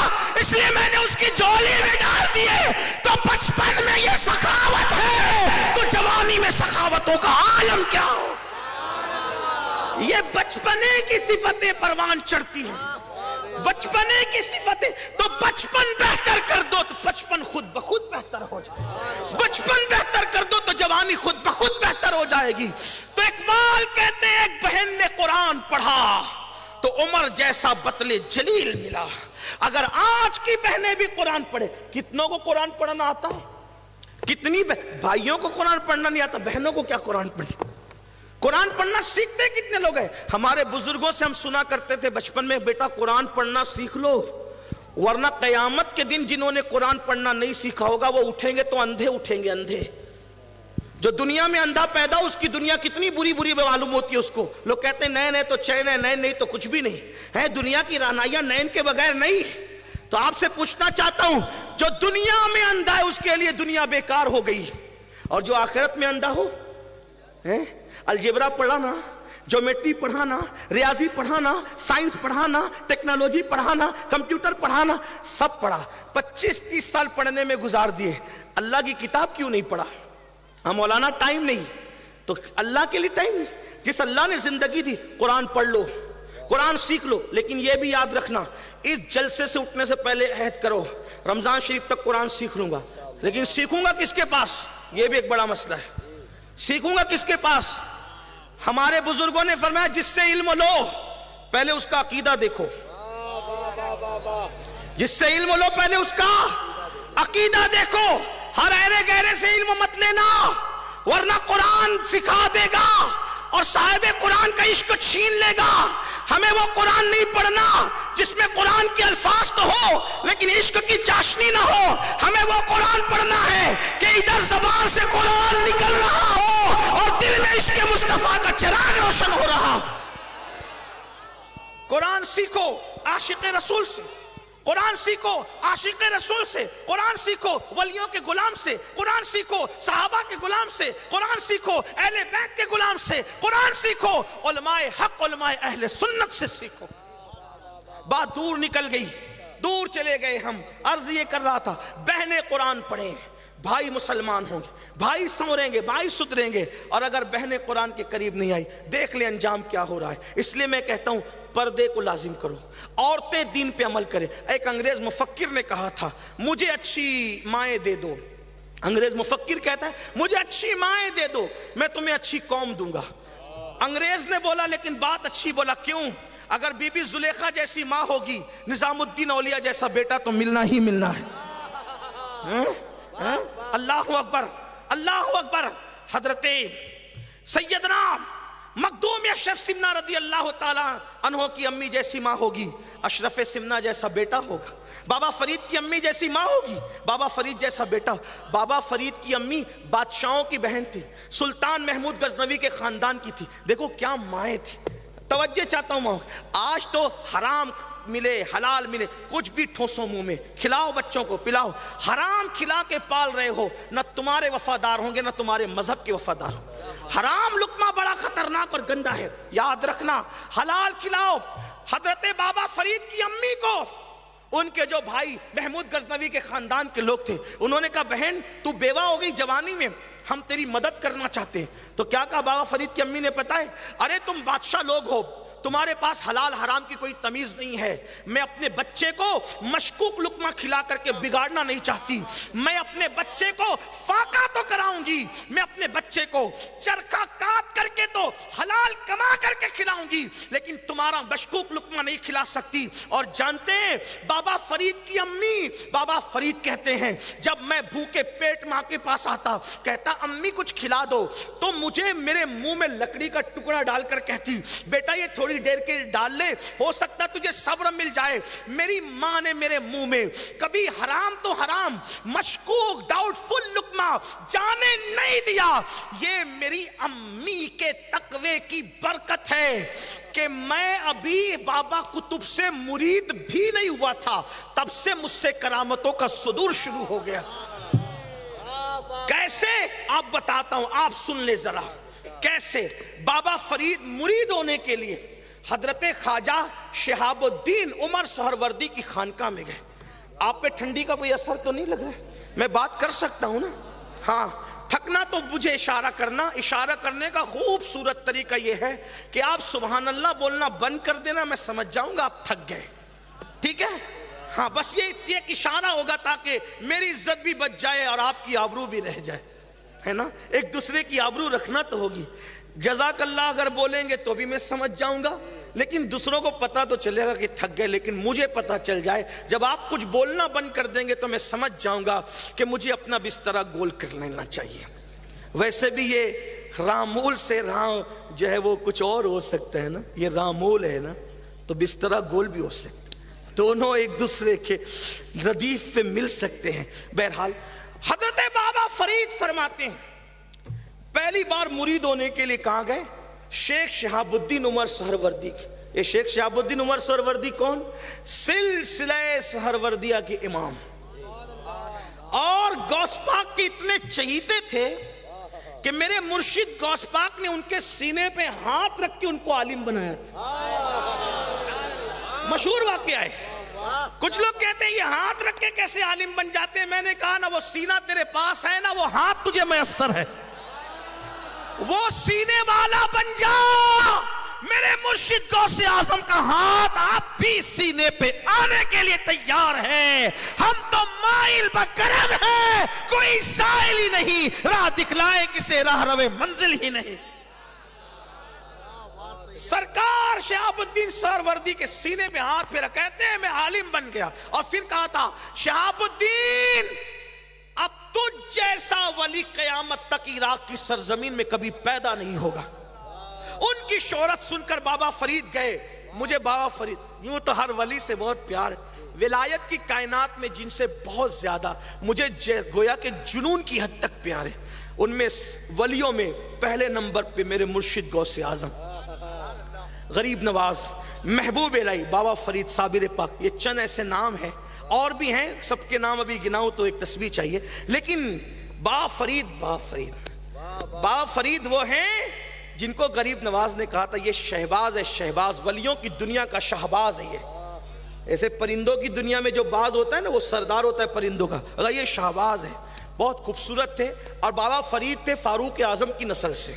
اس لیے میں نے اس کی جھولی میں ڈال دیے۔ تو بچپن میں یہ سخاوت ہے تو جوانی میں سخاوتوں کا عالم کیا ہو۔ یہ بچپنے کی صفتیں پروان چڑھتی ہیں، بچپنے کی صفتیں، تو بچپن بہتر کر دو تو بچپن خود بخود بہتر ہو جائے، بچپن بہتر کر دو تو جوانی خود بخود بہتر ہو جائے گی۔ تو اقبال کہتے ہیں ایک بہن نے قرآن پڑھا تو عمر جیسا بطل جلیل ملا۔ اگر آج کی بہنیں بھی قرآن پڑھے، کتنوں کو قرآن پڑھنا آتا ہے؟ کتنی بھائیوں کو قرآن پڑھنا نہیں آتا، بہنوں کو کیا قرآن پڑھنا؟ قرآن پڑھنا سیکھتے کتنے لوگ ہیں؟ ہمارے بزرگوں سے ہم سنا کرتے تھے بچپن میں، بیٹا قرآن پڑھنا سیکھ لو، ورنہ قیامت کے دن جنہوں نے قرآن پڑھنا نہیں سیکھا ہوگا وہ اٹھیں گے تو اندھے اٹھیں گے، اندھے۔ جو دنیا میں اندھا پیدا اس کی دنیا کتنی بری بری معلوم ہوتی ہے اس کو۔ لوگ کہتے ہیں نئے نئے تو چین ہے، نئے نہیں تو کچھ بھی نہیں ہے، دنیا کی رہنائیاں نین کے بغیر نہیں۔ تو آپ سے پوچھنا چاہتا ہوں جو دنیا میں اندھا ہے اس کے لیے دنیا بیکار ہو گئی، اور جو آخرت میں اندھا ہو، الجبرا پڑھانا، جیومیٹری پڑھانا، ریاضی پڑھانا، سائنس پڑھانا، ٹیکنالوجی پڑھانا، کمپیوٹر پڑھانا، سب پڑھا، 25-30 سال پڑھنے میں گزار دیے، اللہ کی کتاب کیوں نہیں پڑھا؟ ہم مولانا ٹائم نہیں، تو اللہ کے لیے ٹائم نہیں؟ جس اللہ نے زندگی دی، قرآن پڑھ لو، قرآن سیکھ لو، لیکن یہ بھی یاد رکھنا اس جلسے سے اٹھنے سے پہلے عہد کرو رمضان شریف تک قرآن سیکھ لوں گا، لیکن سیکھوں گا کس کے پاس؟ یہ بھی ایک بڑا مسئلہ ہے، سیکھوں گا کس کے پاس؟ ہمارے بزرگوں نے فرمایا جس سے علم لو پہلے اس کا عقیدہ دیکھو، جس سے علم لو پہلے اس کا عقیدہ دیکھو. ہر ایرے گہرے سے علم مت لینا ورنہ قرآن سکھا دے گا اور صاحب قرآن کا عشق چھین لے گا. ہمیں وہ قرآن نہیں پڑھنا جس میں قرآن کے الفاظ تو ہو لیکن عشق کی چاشنی نہ ہو. ہمیں وہ قرآن پڑھنا ہے کہ ادھر زبان سے قرآن نکل رہا ہو اور دل میں عشق مصطفیٰ کا چراغ روشن ہو رہا. قرآن سیکھو عاشق رسول سے، قرآن سیکھو عاشق رسول سے، قرآن سیکھو ولیوں کے غلام سے، قرآن سیکھو صحابہ کے غلام سے، قرآن سیکھو اہل بیت کے غلام سے، قرآن سیکھو علماء حق علماء اہل سنت سے سیکھو. بات دور نکل گئی، دور چلے گئے ہم. عرض یہ کر رہا تھا بہنیں قرآن پڑھیں، بھائی مسلمان ہوں گے، بھائی سنوریں گے، بھائی سدھریں گے. اور اگر بہنیں قرآن کے قریب نہیں آئی دیکھ لیں انجام کیا ہو رہا ہے. اس لیے میں کہتا ہوں پردے کو لازم کرو، عورتیں دین پہ عمل کریں. ایک انگریز مفکر نے کہا تھا مجھے اچھی مائیں دے دو. انگریز مفکر کہتا ہے مجھے اچھی مائیں دے دو میں تمہیں اچھی قوم دوں گا. انگریز نے بولا لیکن بات اچھی بولا کیوں؟ اگر بی بی زلیخا جیسی ماں ہوگی نظام الدین اولیاء جیسا بیٹا تو ملنا ہی ملنا ہے. اللہ اکبر اللہ اکبر. حضرت سیدنا مخدوم اشرف سمنہ رضی اللہ تعالیٰ عنہ کی امی جیسی ماں ہوگی اشرف سمنہ جیسا بیٹا ہوگا. بابا فرید کی امی جیسی ماں ہوگی بابا فرید جیسا بیٹا. بابا فرید کی امی بادشاہوں کی بہن تھی، سلطان محمود غزنوی کے خاندان کی تھی. دیکھو کیا مائیں تھی. توجہ چاہتا ہوں. آج تو حرام ملے حلال ملے کچھ بھی ٹھوسو منہ میں، کھلاؤ بچوں کو پلاؤ. حرام کھلا کے پال رہے ہو نہ تمہارے وفادار ہوں گے نہ تمہارے مذہب کے وفادار ہوں. حرام لقمہ بڑا خطرناک اور گندا ہے، یاد رکھنا. حلال کھلاؤ. حضرت بابا فرید کی امی کو ان کے جو بھائی محمود غزنوی کے خاندان کے لوگ تھے انہوں نے کہا بہن تو بیوہ ہو گئی جوانی میں، ہم تیری مدد کرنا چاہتے ہیں. تو کیا کہا بابا فرید کی امی نے پتہ ہے؟ ارے تم بادشاہ لوگ ہو، تمہارے پاس حلال حرام کی کوئی تمیز نہیں ہے. میں اپنے بچے کو مشکوک لقمہ کھلا کر کے بگاڑنا نہیں چاہتی. میں اپنے بچے کو فاقہ تو کراؤں گی، میں اپنے بچے کو چرخہ کاٹ کر کے تو حلال کما کر کے کھلاؤں گی لیکن تمہارا مشکوک لقمہ نہیں کھلا سکتی. اور جانتے ہیں بابا فرید کی امی، بابا فرید کہتے ہیں جب میں بھوکے پیٹ ماں کے پاس آتا کہتا امی کچھ کھلا دو تو مجھے میرے منہ میں لکڑی کا ٹکڑا ڈال کر کہتی بیٹا یہ تھوڑی دیر کے ڈال لے ہو سکتا تجھے صبر مل جائے. میری ماں نے میرے منہ میں کبھی حرام تو حرام مشکوک ڈاؤٹ فل لقمہ جانے نہیں دیا. یہ میری امی کے تقوی کی برکت ہے کہ میں ابھی بابا قطب سے مرید بھی نہیں ہوا تھا تب سے مجھ سے کرامتوں کا صدور شروع ہو گیا. کیسے آپ بتاتا ہوں، آپ سن لے ذرا. کیسے بابا فرید مرید ہونے کے لیے حضرت خواجہ شہاب الدین عمر سہروردی کی خانقاہ میں گئے. آپ پہ ٹھنڈی کا کوئی اثر تو نہیں لگ رہا ہے؟ میں بات کر سکتا ہوں نا؟ ہاں تھکنا تو مجھے اشارہ کرنا. اشارہ کرنے کا خوبصورت طریقہ یہ ہے کہ آپ سبحان اللہ بولنا بند کر دینا، میں سمجھ جاؤں گا آپ تھک گئے. ٹھیک ہے؟ ہاں بس یہ ایک اشارہ ہوگا تاکہ میری عزت بھی بچ جائے اور آپ کی آبرو بھی رہ جائے، ہے نا؟ ایک دوسرے کی آبرو رکھنا تو ہوگی. جزاک اللہ اگر بولیں گے تو بھی میں سمجھ جاؤں گا لیکن دوسروں کو پتا تو چلے گا کہ تھک گئے. لیکن مجھے پتا چل جائے جب آپ کچھ بولنا بند کر دیں گے تو میں سمجھ جاؤں گا کہ مجھے اپنا بسترا گول کر لینا چاہیے. ویسے بھی یہ رامول سے رام جو ہے وہ کچھ اور ہو سکتا ہے نا، یہ رامول ہے نا تو بسترا گول بھی ہو سکتا ہے. دونوں ایک دوسرے کے ردیف پہ مل سکتے ہیں. بہرحال حضرت بابا فرید فرماتے ہیں پہلی بار مرید ہونے کے لیے کہاں گئے؟ شیخ شہاب الدین عمر سہروردی. یہ شیخ شہاب الدین عمر سہروردی کون؟ سلسلہ سہروردیہ کے امام اور غوث پاک کے اتنے چہیتے تھے کہ میرے مرشد غوث پاک نے ان کے سینے پہ ہاتھ رکھ کے ان کو عالم بنایا تھا. مشہور واقعہ ہے. کچھ لوگ کہتے ہیں یہ ہاتھ رکھ کے کیسے عالم بن جاتے ہیں؟ میں نے کہا نا وہ سینہ تیرے پاس ہے نا وہ ہاتھ تجھے میسر ہے. وہ سینے والا بن جا. میرے مرشد غوث اعظم کا ہاتھ آپ بھی سینے پہ آنے کے لیے تیار ہے. ہم تو مائل بکرم ہیں، کوئی سائل ہی نہیں، راہ دکھلائے کسے راہ روے منزل ہی نہیں. سرکار شہاب الدین سہروردی کے سینے پہ ہاتھ پھیرا، کہتے ہیں میں عالم بن گیا، اور پھر کہا تھا شہاب الدین اب تجھ جیسا ولی قیامت تک عراق کی سرزمین میں کبھی پیدا نہیں ہوگا۔ ان کی شہرت سن کر بابا فرید گئے۔ مجھے بابا فرید یوں تو ہر ولی سے بہت پیار ہے، ولایت کی کائنات میں جن سے بہت زیادہ مجھے گویا کہ جنون کی حد تک پیار ہے، ان میں ولیوں میں پہلے نمبر پہ میرے مرشد غوث اعظم، غریب نواز، محبوب الہی بابا فرید صابر پاک۔ یہ چند ایسے نام ہیں، اور بھی ہیں، سب کے نام ابھی گناؤں تو ایک تسبیح چاہیے، لیکن بابا فرید وہ ہیں جن کو غریب نواز نے کہا تھا یہ شہباز ہے، شہباز، ولیوں کی دنیا کا شہباز ہے۔ یہ ایسے پرندوں کی دنیا میں جو باز ہوتا ہے نا، وہ سردار ہوتا ہے پرندوں کا، اگر یہ شہباز ہے، بہت خوبصورت تھے۔ اور بابا فرید تھے فاروق اعظم کی نسل سے،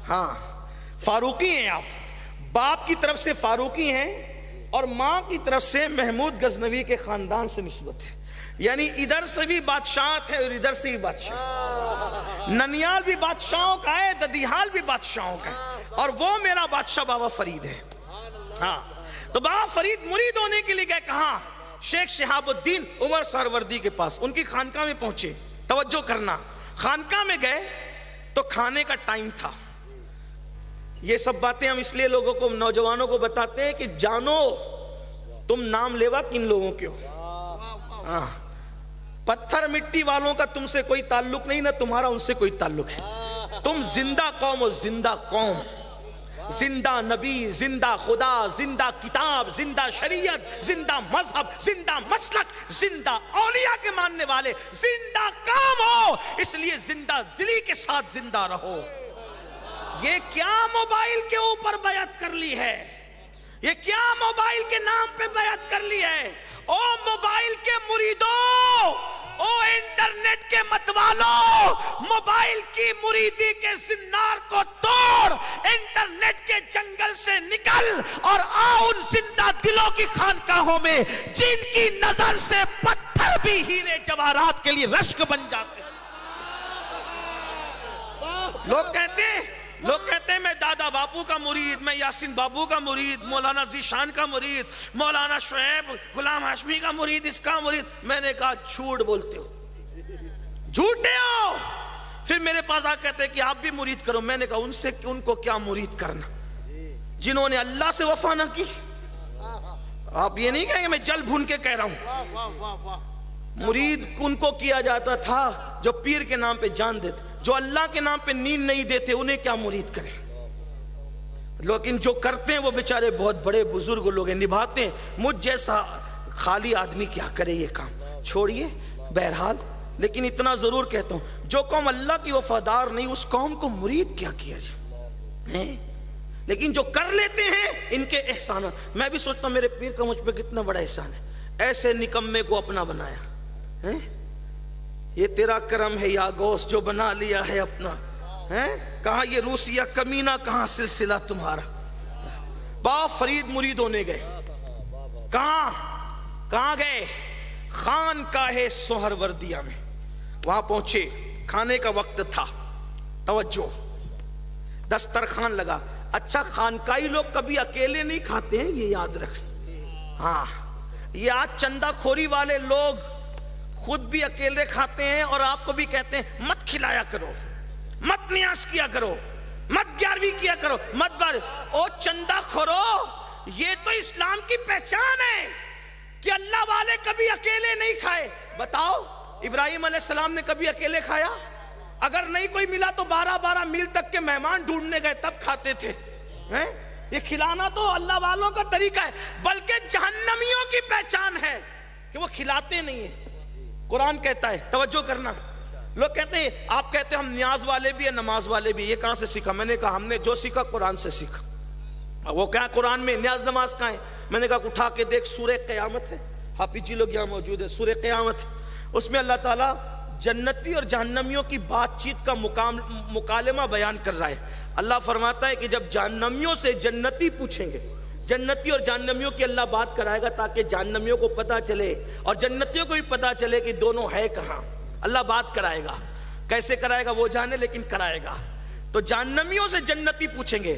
ہاں فاروقی ہیں آپ، باپ کی طرف سے فاروقی ہیں اور ماں کی طرف سے محمود غزنوی کے خاندان سے نسبت ہے، یعنی ادھر سے بھی بادشاہت ہے اور ادھر سے بھی بادشاہ، ننیال بھی بادشاہوں کا ہے، ددیحال بھی بادشاہوں کا ہے، اور وہ میرا بادشاہ بابا فرید ہے۔ ہاں تو بابا فرید مرید ہونے کے لیے گئے کہاں؟ شیخ شہاب الدین عمر سہروردی کے پاس، ان کی خانقاہ میں پہنچے۔ توجہ کرنا، خانقاہ میں گئے تو کھانے کا ٹائم تھا۔ یہ سب باتیں ہم اس لیے لوگوں کو، نوجوانوں کو بتاتے ہیں کہ جانو تم نام لیوا کن لوگوں کے ہو۔ پتھر مٹی والوں کا تم سے کوئی تعلق نہیں، نہ تمہارا ان سے کوئی تعلق ہے۔ تم زندہ قوم ہو، زندہ قوم، زندہ نبی، زندہ خدا، زندہ کتاب، زندہ شریعت، زندہ مذہب، زندہ مسلک، زندہ اولیاء کے ماننے والے، زندہ قوم ہو، اس لیے زندہ دلی کے ساتھ زندہ رہو۔ یہ کیا موبائل کے اوپر بیعت کر لی ہے؟ یہ کیا موبائل کے نام پہ بیعت کر لی ہے؟ او موبائل کے مریدوں، او انٹرنیٹ کے متوالوں، موبائل کی مریدی کے زنار کو توڑ، انٹرنیٹ کے جنگل سے نکل اور آؤ ان زندہ دلوں کی خانقاہوں میں جن کی نظر سے پتھر بھی ہیرے جواہرات کے لیے رشک بن جاتے ہیں۔ لوگ کہتے ہیں میں دادا باپو کا مرید، میں یاسین بابو کا مرید، مولانا ذیشان کا مرید، مولانا شعیب غلام ہاشمی کا مرید، اس کا مرید۔ میں نے کہا جھوٹ بولتے ہو، جھوٹے ہو۔ پھر میرے پاس آ کہتے ہیں کہ آپ بھی مرید کرو۔ میں نے کہا ان کو کیا مرید کرنا جنہوں نے اللہ سے وفا نہ کی؟ آپ یہ نہیں کہیں گے میں جل بھون کے کہہ رہا ہوں۔ مرید ان کو کیا جاتا تھا جو پیر کے نام پہ جان دیتے، جو اللہ کے نام پہ نیند نہیں دیتے، انہیں کیا مرید کریں؟ لیکن جو کرتے ہیں وہ بیچارے بہت بڑے بزرگ لوگ ہیں، نبھاتے ہیں۔ مجھ جیسا خالی آدمی کیا کرے یہ کام؟ چھوڑیے بہرحال، لیکن اتنا ضرور کہتا ہوں جو قوم اللہ کی وفادار نہیں اس قوم کو مرید کیا کیا جائے؟ لیکن جو کر لیتے ہیں ان کے احسانات، میں بھی سوچتا ہوں میرے پیر کا مجھ پہ کتنا بڑا احسان ہے، ایسے نکمے کو اپنا بنایا۔ یہ تیرا کرم ہے یا غوث جو بنا لیا ہے اپنا، کہاں یہ روسیہ کمینہ، کہاں سلسلہ تمہارا۔ بابا فرید مرید ہونے گئے، کہاں گئے؟ خانقاہ سہروردیہ میں۔ وہاں پہنچے، کھانے کا وقت تھا، توجہ، دسترخوان لگا۔ اچھا خانقاہی لوگ کبھی اکیلے نہیں کھاتے ہیں، یہ یاد رکھ۔ ہاں یہ آج چندہ خوری والے لوگ خود بھی اکیلے کھاتے ہیں اور آپ کو بھی کہتے ہیں مت کھلایا کرو، مت نیاز کیا کرو، مت گیارویں کیا کرو، مت بار۔ او چندہ خورو، یہ تو اسلام کی پہچان ہے کہ اللہ والے کبھی اکیلے نہیں کھائے۔ بتاؤ ابراہیم علیہ السلام نے کبھی اکیلے کھایا؟ اگر نہیں کوئی ملا تو 12 میل تک کے مہمان ڈھونڈنے گئے تب کھاتے تھے۔ یہ کھلانا تو اللہ والوں کا طریقہ ہے، بلکہ جہنمیوں کی پہچان ہے کہ وہ کھلاتے نہیں ہیں۔ قرآن کہتا ہے، توجہ کرنا، لوگ کہتے ہیں آپ کہتے ہیں ہم نیاز والے بھی ہیں نماز والے بھی، یہ کہاں سے سیکھا؟ میں نے کہا ہم نے جو سیکھا قرآن سے سیکھا۔ وہ کیا قرآن میں نیاز نماز کہاں ہے؟ میں نے کہا اٹھا کے دیکھ، سورہ قیامت ہے، حافظ جی لوگ یہاں موجود ہے، سورہ قیامت، اس میں اللہ تعالیٰ جنتی اور جہنمیوں کی بات چیت کا مکالمہ بیان کر رہا ہے۔ اللہ فرماتا ہے کہ جب جہنمیوں سے جنتی پوچھیں گے، جنتی اور جہنمیوں کی اللہ بات کرائے گا تاکہ جہنمیوں کو پتا چلے اور جنتیوں کو بھی پتا چلے کہ دونوں ہے کہاں۔ اللہ بات کرائے گا، کیسے کرائے گا وہ جانے، لیکن کرائے گا۔ تو جہنمیوں سے جنتی پوچھیں گے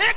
1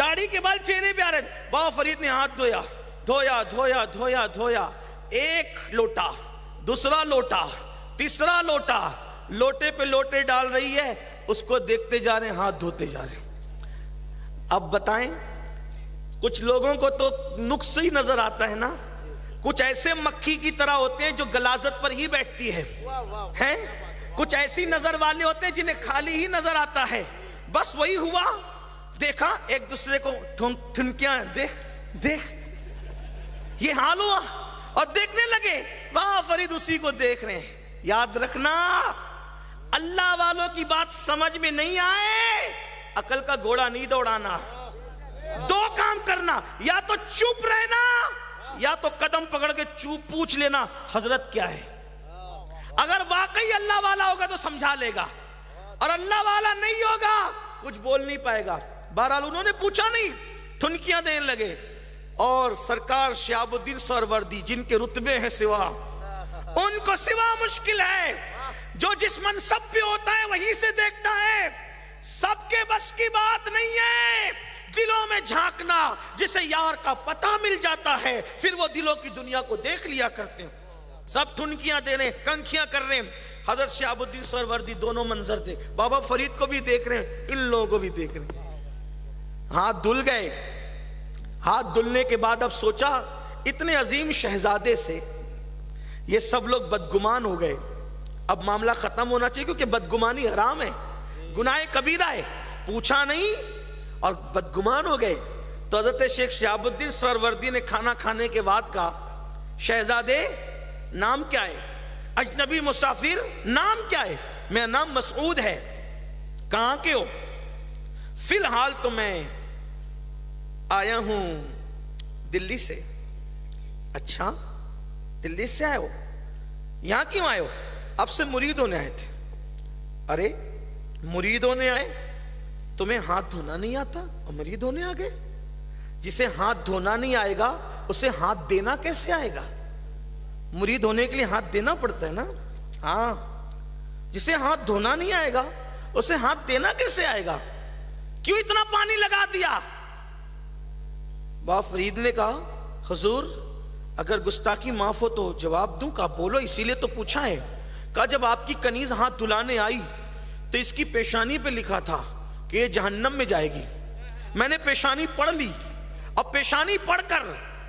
داڑھی کے بال چہرے پہ آ رہے تھے. بابا فرید نے ہاتھ دھویا دھویا دھویا دھویا دھویا, ایک لوٹا, دوسرا لوٹا, تیسرا لوٹا, لوٹے پہ لوٹے ڈال رہی ہے, اس کو دیکھتے جا رہے ہیں, ہاتھ دھوتے جا رہے ہیں. اب بتائیں, کچھ لوگوں کو تو نقص ہی نظر آتا ہے نا, کچھ ایسے مکھی کی طرح ہوتے ہیں جو غلاظت پر ہی بیٹھتی ہے, ہیں کچھ ایسی نظر والے ہوتے ہیں جنہیں خالی ہی نظر آتا ہے. بس وہی ہوا, دیکھا ایک دوسرے کو ٹھنکیاں, دیکھ دیکھ, یہ حال ہوا, اور دیکھنے لگے. واہ فرید اسی کو دیکھ رہے ہیں. یاد رکھنا, اللہ والوں کی بات سمجھ میں نہیں آئے, عقل کا گھوڑا نہیں دوڑانا. دو کام کرنا, یا تو چپ رہنا, یا تو قدم پکڑ کے چوپ پوچھ لینا حضرت کیا ہے. اگر واقعی اللہ والا ہوگا تو سمجھا لے گا, اور اللہ والا نہیں ہوگا کچھ بول نہیں پائے گا. بہرحال انہوں نے پوچھا نہیں, ٹھنکیاں دینے لگے. اور سرکار شہاب الدین سہروردی جن کے رتبے ہیں سوا, ان کو سوا مشکل ہے. جو جس منصب پہ ہوتا ہے وہیں سے دیکھتا ہے. سب کے بس کی بات نہیں ہے دلوں میں جھانکنا. جسے یار کا پتہ مل جاتا ہے پھر وہ دلوں کی دنیا کو دیکھ لیا کرتے ہیں. سب ٹھنکیاں دے رہے, کنکھیاں کر رہے ہیں. حضرت شہاب الدین سہروردی دونوں منظر دے, بابا فرید کو بھی دیکھ رہے ہیں, ان لوگوں کو بھی دیکھ رہے ہیں. ہاتھ دھل گئے. ہاتھ دھلنے کے بعد اب سوچا اتنے عظیم شہزادے سے یہ سب لوگ بدگمان ہو گئے, اب معاملہ ختم ہونا چاہیے, کیونکہ بدگمانی حرام ہے, گناہ کبیرہ ہے. پوچھا نہیں اور بدگمان ہو گئے. تو حضرت شیخ شہاب الدین سہروردی نے کھانا کھانے کے بعد کہا, شہزادے نام کیا ہے؟ اجنبی مسافر نام کیا ہے؟ میرا نام مسعود ہے. کہاں کے ہو؟ فی الحال تو میں آیا ہوں دلی سے. اچھا دلی سے آئے ہو, یہاں کیوں آئے ہو؟ اب سے مرید ہونے آئے تھے. ارے مرید ہونے آئے, تمہیں ہاتھ دھونا نہیں آتا اور مرید ہونے آ گئے؟ جسے ہاتھ دھونا نہیں آئے گا اسے ہاتھ دینا کیسے آئے گا؟ مرید ہونے کے لیے ہاتھ دینا پڑتا ہے نا. ہاں, جسے ہاتھ دھونا نہیں آئے گا اسے ہاتھ دینا کیسے آئے گا؟ کیوں اتنا پانی لگا دیا؟ بابا فرید نے کہا, حضور اگر گستاخی معاف ہو تو جواب دوں. کہا بولو, اسی لیے تو پوچھا ہے. کہا جب آپ کی کنیز ہاتھ دھلانے آئی تو اس کی پیشانی پہ لکھا تھا کہ یہ جہنم میں جائے گی. میں نے پیشانی پڑھ لی, اور پیشانی پڑھ کر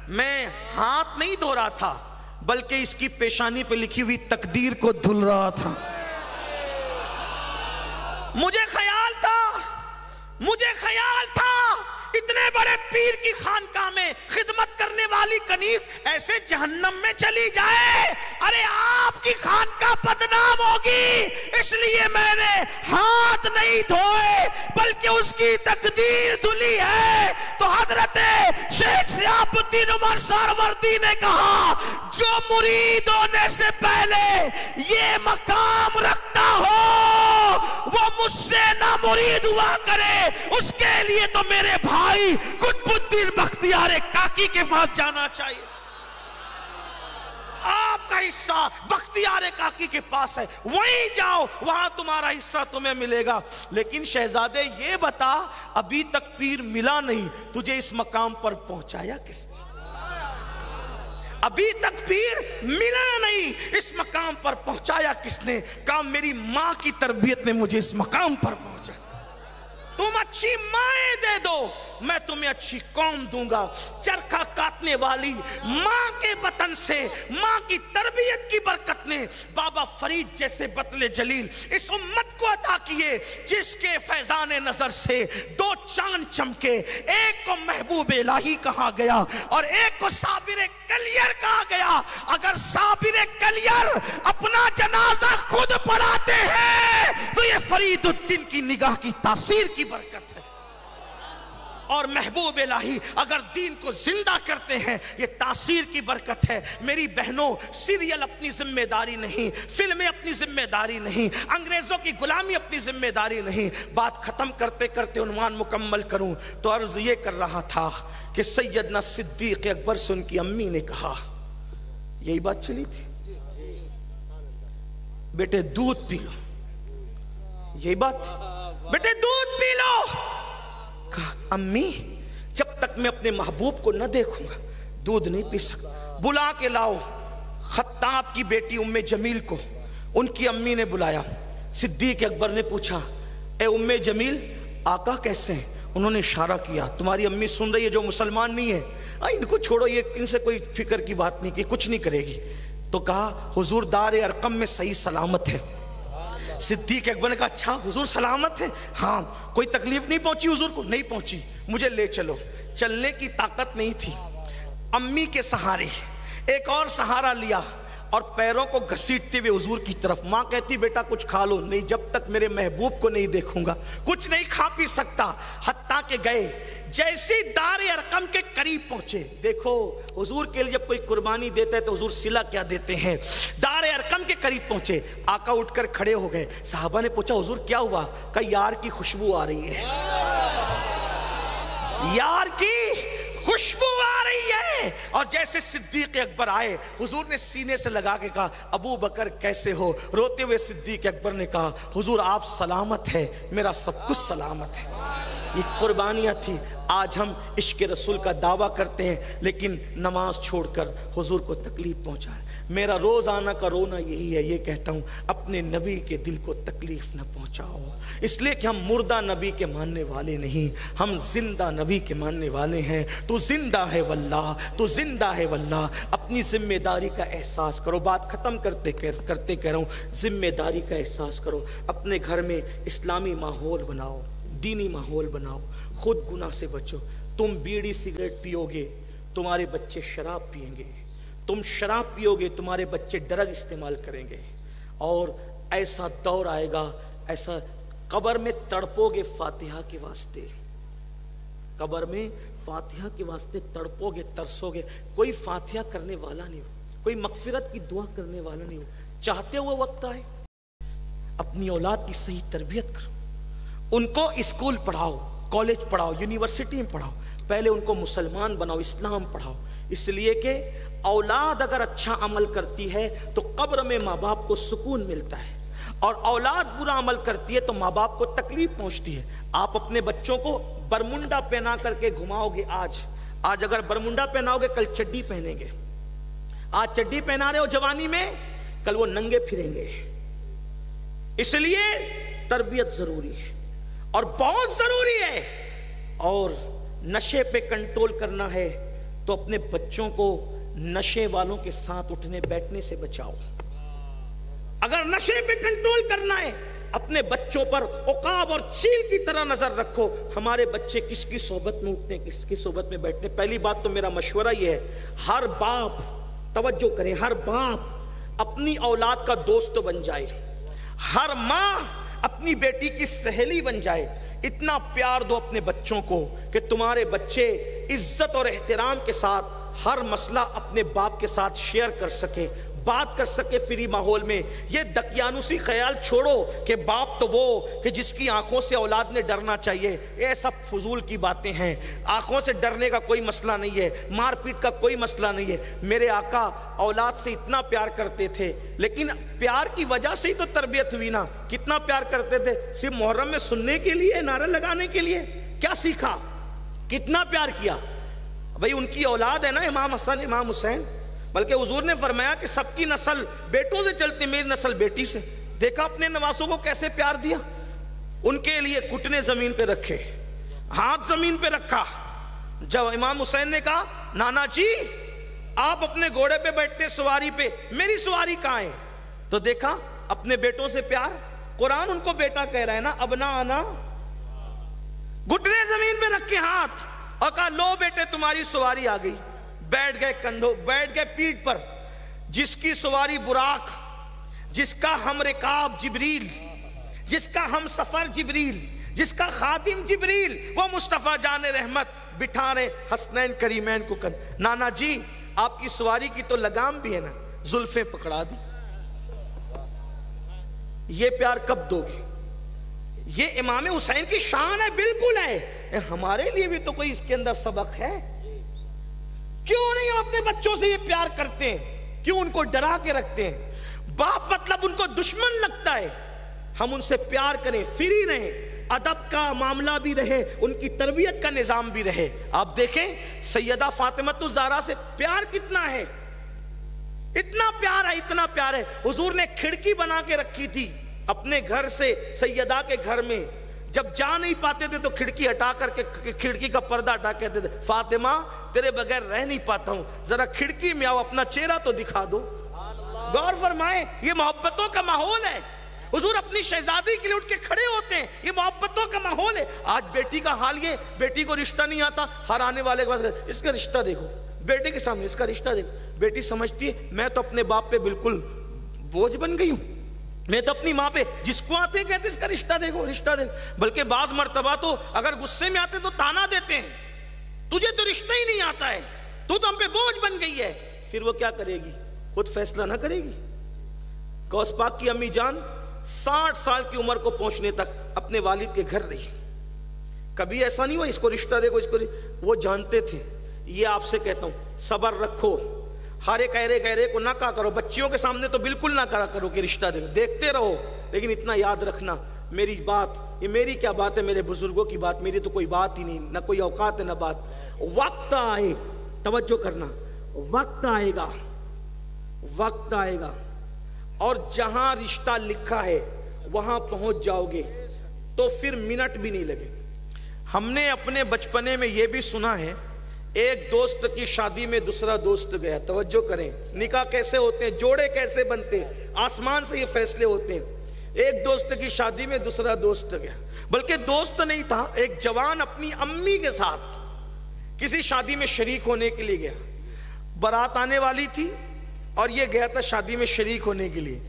میں ہاتھ نہیں دھو رہا تھا بلکہ اس کی پیشانی پہ لکھی ہوئی تقدیر کو دھل رہا تھا. مجھے خیال تھا اتنے بڑے پیر کی خانقاہ میں خدمت کرنے والی کنیز ایسے جہنم میں چلی جائے. ارے آپ کی خانقاہ بدنام ہوگی, اس لیے میں نے ہاتھ نہیں دھوئے بلکہ اس کی تقدیر دھلی ہے. تو حضرت شیخ شہاب الدین عمر سہروردی نے کہا, جو مرید ہونے سے پہلے یہ مقام رکھتا ہو وہ مجھ سے نہ مرید ہوا کرے. اس کے لیے تو میرے بھائی قطب الدین بختیار کاکی کے پاس جانا چاہیے. آپ کا حصہ بختیار کاکی کے پاس ہے, وہیں جاؤ, وہاں تمہارا حصہ تمہیں ملے گا. لیکن شہزادے یہ بتا, ابھی تک پیر ملا نہیں, تجھے اس مقام پر پہنچایا کس نے؟ ابھی تک پیر ملا نہیں, اس مقام پر پہنچایا کس نے؟ کہا میری ماں کی تربیت نے مجھے اس مقام پر پہنچایا. تم اچھی مائیں دے دو, میں تمہیں اچھی قوم دوں گا. چرخہ کاٹنے والی ماں کے بطن سے, ماں کی تربیت کی برکت نے بابا فرید جیسے بطل جلیل اس امت کو عطا کیے, جس کے فیضان نظر سے دو چاند چمکے. ایک کو محبوب الہی کہا گیا اور ایک کو صابر کلیر کہا گیا. اگر صابر کلیر اپنا جنازہ خود پڑھاتے ہیں تو یہ فرید الدین کی نگاہ کی تاثیر کی برکت ہے. اور محبوب الہی اگر دین کو زندہ کرتے ہیں یہ تاثیر کی برکت ہے. میری بہنوں, سیریل اپنی ذمہ داری نہیں, فلمیں اپنی ذمہ داری نہیں, انگریزوں کی غلامی اپنی ذمہ داری نہیں. بات ختم کرتے کرتے عنوان مکمل کروں تو عرض یہ کر رہا تھا کہ سیدنا صدیق اکبر سے ان کی امی نے کہا, یہی بات چلی تھی, بیٹے دودھ پی لو. یہی بات, بیٹے دودھ پی لو. کہا امی جب تک میں اپنے محبوب کو نہ دیکھوں گا دودھ نہیں پی سکتا۔ بلا کے لاؤ خطاب کی بیٹی ام جمیل کو۔ ان کی امی نے بلایا، صدیق اکبر نے پوچھا اے ام جمیل آقا کیسے ہیں؟ انہوں نے اشارہ کیا تمہاری امی سن رہی ہے جو مسلمان نہیں ہے، ان کو چھوڑو، یہ ان سے کوئی فکر کی بات نہیں کی، کچھ نہیں کرے گی۔ تو کہا حضور دار ارقم میں صحیح سلامت ہے۔ صدیق اکبر نے کہا اچھا حضور سلامت ہے؟ ہاں۔ کوئی تکلیف نہیں پہنچی حضور کو؟ نہیں پہنچی۔ مجھے لے چلو۔ چلنے کی طاقت نہیں تھی، امی کے سہارے ایک اور سہارا لیا اور پیروں کو گھسیٹتے ہوئے حضور کی طرف۔ ماں کہتی بیٹا کچھ کھا لو۔ نہیں، جب تک میرے محبوب کو نہیں دیکھوں گا کچھ نہیں کھا پی سکتا۔ حتیٰ کہ گئے، جیسے دار ارقم کے قریب پہنچے، دیکھو حضور کے لیے جب کوئی قربانی دیتا ہے تو حضور صلہ کیا دیتے ہیں، دار ارقم کے قریب پہنچے، آقا اٹھ کر کھڑے ہو گئے۔ صحابہ نے پوچھا حضور کیا ہوا؟ کہا یار کی خوشبو آ رہی ہے، یار کی خوشبو آ رہی ہے۔ اور جیسے صدیق اکبر آئے حضور نے سینے سے لگا کے کہا ابو بکر کیسے ہو؟ روتے ہوئے صدیق اکبر نے کہا حضور آپ سلامت ہے، میرا سب کچھ سلامت ہے۔ یہ قربانیاں تھی۔ آج ہم عشق رسول کا دعویٰ کرتے ہیں لیکن نماز چھوڑ کر حضور کو تکلیف پہنچا ہے۔ میرا روزانہ کا رونا یہی ہے، یہ کہتا ہوں اپنے نبی کے دل کو تکلیف نہ پہنچاؤ، اس لیے کہ ہم مردہ نبی کے ماننے والے نہیں، ہم زندہ نبی کے ماننے والے ہیں۔ تو زندہ ہے واللہ، تو زندہ ہے واللہ۔ اپنی ذمہ داری کا احساس کرو۔ بات ختم کرتے کہہ رہا ہوں، ذمہ داری کا احساس کرو۔ اپنے گھر میں اسلامی ماحول بناؤ، دینی ماحول بناؤ، خود گناہ سے بچو۔ تم بیڑی سگریٹ پیو گے تمہارے بچے شراب پئیں گے، تم شراب پیو گے تمہارے بچے ڈرگ استعمال کریں گے، اور ایسا دور آئے گا، ایسا قبر میں تڑپو گے فاتحہ کے واسطے، قبر میں فاتحہ کے واسطے تڑپو گے، ترسو گے۔ کوئی فاتحہ کرنے والا نہیں ہو، کوئی مغفرت کی دعا کرنے والا نہیں ہو۔ چاہتے ہوئے وقت آئے اپنی اولاد کی صحیح تربیت کرو، ان کو اسکول پڑھاؤ، کالج پڑھاؤ، یونیورسٹی میں پڑھاؤ، پہلے ان کو مسلمان بناؤ، اسلام پڑھاؤ۔ اس لیے کہ اولاد اگر اچھا عمل کرتی ہے تو قبر میں ماں باپ کو سکون ملتا ہے، اور اولاد برا عمل کرتی ہے تو ماں باپ کو تکلیف پہنچتی ہے۔ آپ اپنے بچوں کو برمنڈا پہنا کر کے گھماؤ گے، آج اگر برمنڈا پہناؤ گے کل چڈی پہنیں گے، آج چڈی پہنا رہے ہو جوانی میں، کل وہ ننگے پھریں گے۔ اس لیے تربیت ضروری ہے اور بہت ضروری ہے۔ اور نشے پہ کنٹرول کرنا ہے تو اپنے بچوں کو نشے والوں کے ساتھ اٹھنے بیٹھنے سے بچاؤ۔ اگر نشے پہ کنٹرول کرنا ہے اپنے بچوں پر عقاب اور چیل کی طرح نظر رکھو، ہمارے بچے کس کی صحبت میں اٹھتے ہیں، کس کی صحبت میں بیٹھتے ہیں۔ پہلی بات تو میرا مشورہ یہ ہے، ہر باپ توجہ کریں، ہر باپ اپنی اولاد کا دوست بن جائے، ہر ماں اپنی بیٹی کی سہیلی بن جائے۔ اتنا پیار دو اپنے بچوں کو کہ تمہارے بچے عزت اور احترام کے ساتھ ہر مسئلہ اپنے باپ کے ساتھ شیئر کر سکے، بات کر سکے فری ماحول میں۔ یہ دقیانوسی خیال چھوڑو کہ باپ تو وہ کہ جس کی آنکھوں سے اولاد نے ڈرنا چاہیے، یہ سب فضول کی باتیں ہیں۔ آنکھوں سے ڈرنے کا کوئی مسئلہ نہیں ہے، مار پیٹ کا کوئی مسئلہ نہیں ہے۔ میرے آقا اولاد سے اتنا پیار کرتے تھے، لیکن پیار کی وجہ سے ہی تو تربیت ہوئی نا۔ کتنا پیار کرتے تھے؟ صرف محرم میں سننے کے لیے، نعرے لگانے کے لیے؟ کیا سیکھا؟ کتنا پیار کیا؟ بھئی ان کی اولاد ہے نا، امام حسن امام حسین، بلکہ حضور نے فرمایا کہ سب کی نسل بیٹوں سے چلتی، میری نسل بیٹی سے۔ دیکھا اپنے نواسوں کو کیسے پیار دیا، ان کے لیے گھٹنے زمین پہ رکھے، ہاتھ زمین پہ رکھا۔ جب امام حسین نے کہا نانا جی آپ اپنے گھوڑے پہ بیٹھتے سواری پہ، میری سواری کہاں ہے؟ تو دیکھا اپنے بیٹوں سے پیار۔ قرآن ان کو بیٹا کہہ رہا ہے نا، ابنا آنا، گھٹنے زمین پہ رکھے ہاتھ، اور کہا لو بیٹے تمہاری سواری آ گئی۔ بیٹھ گئے کندھوں، بیٹھ گئے پیٹھ پر۔ جس کی سواری براق، جس کا ہم رکاب جبریل، جس کا ہم سفر جبریل، جس کا خادم جبریل، وہ مصطفیٰ جان رحمت بٹھا رہے حسنین کریمین کو نانا جی آپ کی سواری کی تو لگام بھی ہے نا، زلفیں پکڑا دی۔ یہ پیار کب دو گے؟ یہ امام حسین کی شان ہے، بالکل ہے۔ ہمارے لیے بھی تو کوئی اس کے اندر سبق ہے۔ کیوں نہیں ہم اپنے بچوں سے یہ پیار کرتے ہیں؟ کیوں ان کو ڈرا کے رکھتے ہیں؟ باپ مطلب ان کو دشمن لگتا ہے۔ ہم ان سے پیار کریں، فری رہیں، ادب کا معاملہ بھی رہے، ان کی تربیت کا نظام بھی رہے۔ آپ دیکھیں سیدہ فاطمہ الزہرا سے پیار کتنا ہے، اتنا پیار ہے، اتنا پیار ہے۔ حضور نے کھڑکی بنا کے رکھی تھی اپنے گھر سے سیدہ کے گھر میں، جب جا نہیں پاتے تھے تو کھڑکی ہٹا کر کے کھڑکی کا پردہ ہٹا کہتے تھے فاطمہ تیرے بغیر رہ نہیں پاتا ہوں، ذرا کھڑکی میں آؤ اپنا چہرہ تو دکھا دو۔ غور فرمائیں، یہ محبتوں کا ماحول ہے۔ حضور اپنی شہزادی کے لیے اٹھ کے کھڑے ہوتے ہیں، یہ محبتوں کا ماحول ہے۔ آج بیٹی کا حال یہ، بیٹی کو رشتہ نہیں آتا، ہر آنے والے کے پاس اس کا رشتہ دیکھو، بیٹے کے سامنے اس کا رشتہ دیکھو۔ بیٹی سمجھتی ہے میں تو اپنے باپ پہ بالکل بوجھ بن گئی ہوں، میں تو اپنی ماں پہ جس کو آتے ہیں کہتے ہیں اس کا رشتہ دیکھو، رشتہ دیکھو۔ بلکہ بعض مرتبہ تو اگر غصے میں آتے تو تانا دیتے ہیں، تجھے تو رشتہ ہی نہیں آتا ہے، تو ہم پہ بوجھ بن گئی ہے۔ پھر وہ کیا کرے گی؟ خود فیصلہ نہ کرے گی؟ غوث پاک کی امی جان 60 سال کی عمر کو پہنچنے تک اپنے والد کے گھر رہی، کبھی ایسا نہیں ہوا اس کو رشتہ دے کو، اس کو وہ جانتے تھے۔ یہ آپ سے کہتا ہوں صبر رکھو، ہارے گہرے کو نہ کہا کرو، بچیوں کے سامنے تو بالکل نہ کرا کرو کہ رشتہ دے، دیکھتے رہو، لیکن اتنا یاد رکھنا میری بات، یہ میری کیا بات ہے، میرے بزرگوں کی بات، میری تو کوئی بات ہی نہیں، نہ کوئی اوقات ہے نہ بات۔ وقت آئے، توجہ کرنا، وقت آئے گا، وقت آئے گا اور جہاں رشتہ لکھا ہے وہاں پہنچ جاؤ گے تو پھر منٹ بھی نہیں لگے۔ ہم نے اپنے بچپنے میں یہ بھی سنا ہے، ایک دوست کی شادی میں دوسرا دوست گیا، توجہ کریں نکاح کیسے ہوتے ہیں، جوڑے کیسے بنتے ہیں، آسمان سے یہ فیصلے ہوتے ہیں۔ ایک دوست کی شادی میں دوسرا دوست گیا، بلکہ دوست نہیں تھا، ایک جوان اپنی امی کے ساتھ کسی شادی میں شریک ہونے کے لیے گیا، بارات آنے والی تھی اور یہ گیا تھا شادی میں شریک ہونے کے لیے۔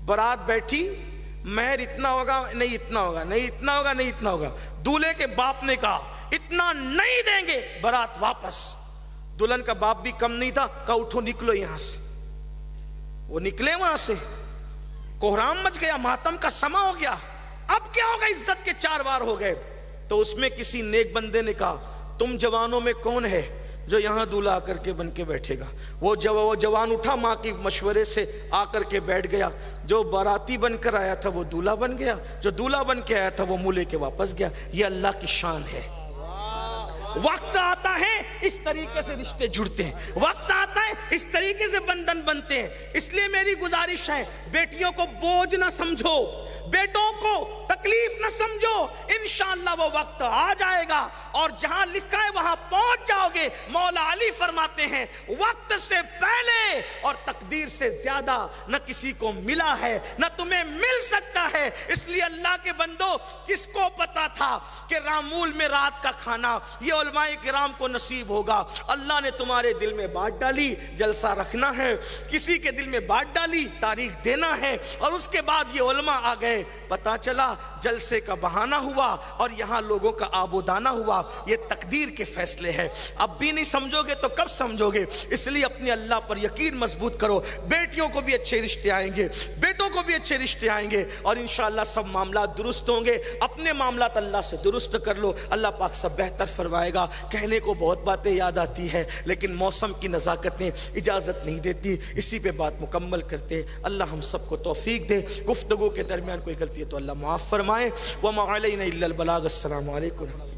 بارات بیٹھی، مہر اتنا ہوگا نہیں اتنا ہوگا، نہیں اتنا ہوگا نہیں اتنا ہوگا، دولہے کے باپ نے کہا اتنا نہیں دیں گے، بارات واپس۔ دلہن کا باپ بھی کم نہیں تھا، کہا اٹھو نکلو یہاں سے۔ وہ نکلے وہاں سے، کوہرام مچ گیا، ماتم کا سما ہو گیا، اب کیا ہوگا، عزت کے 4 وار ہو گئے۔ تو اس میں کسی نیک بندے نے کہا تم جوانوں میں کون ہے جو یہاں دولہا آ کر کے بن کے بیٹھے گا؟ وہ جوان اٹھا، ماں کی مشورے سے آ کر کے بیٹھ گیا۔ جو باراتی بن کر آیا تھا وہ دولہا بن گیا، جو دولہا بن کے آیا تھا وہ منہ لے کے واپس گیا۔ یہ اللہ کی شان ہے۔ وقت آتا ہے اس طریقے سے رشتے جڑتے ہیں، وقت آتا ہے اس طریقے سے بندھن بنتے ہیں۔ اس لیے میری گزارش ہے بیٹیوں کو بوجھ نہ سمجھو، بیٹوں کو تکلیف نہ سمجھو، انشاءاللہ وہ وقت آ جائے گا اور جہاں لکھا ہے وہاں پہنچ جاؤ گے۔ مولا علی فرماتے ہیں وقت سے پہلے اور تقدیر سے زیادہ نہ کسی کو ملا ہے نہ تمہیں مل سکتا ہے۔ اس لیے اللہ کے بندو، کس کو پتا تھا کہ رامول میں رات کا کھانا یہ علماء کرام کو نصیب ہوگا؟ اللہ نے تمہارے دل میں بات ڈالی، جلسہ رکھنا ہے، کسی کے دل میں بات ڈالی، تاریخ دینا ہے، اور اس کے بعد یہ علماء آ گئے، پتا چلا جلسے کا بہانہ ہوا اور یہاں لوگوں کا آبودانہ ہوا۔ یہ تقدیر کے فیصلے ہیں، اب بھی نہیں سمجھو گے تو کب سمجھو گے؟ اس لیے اپنے اللہ پر یقین مضبوط کرو، بیٹیوں کو بھی اچھے رشتے آئیں گے، بیٹوں کو بھی اچھے رشتے آئیں گے، اور انشاءاللہ سب معاملات درست ہوں گے۔ اپنے معاملات اللہ سے درست کر لو، اللہ پاک سب بہتر فرمائے گا۔ کہنے کو بہت باتیں یاد آتی ہے لیکن موسم کی نزاکتیں اجازت نہیں دیتی، اسی پہ بات مکمل کرتے۔ اللہ ہم سب کو توفیق دے، گفتگو کے درمیان کوئی غلطی ہے تو اللہ معاف فرمائے۔ وما علینا الا البلاغ۔ السلام علیکم۔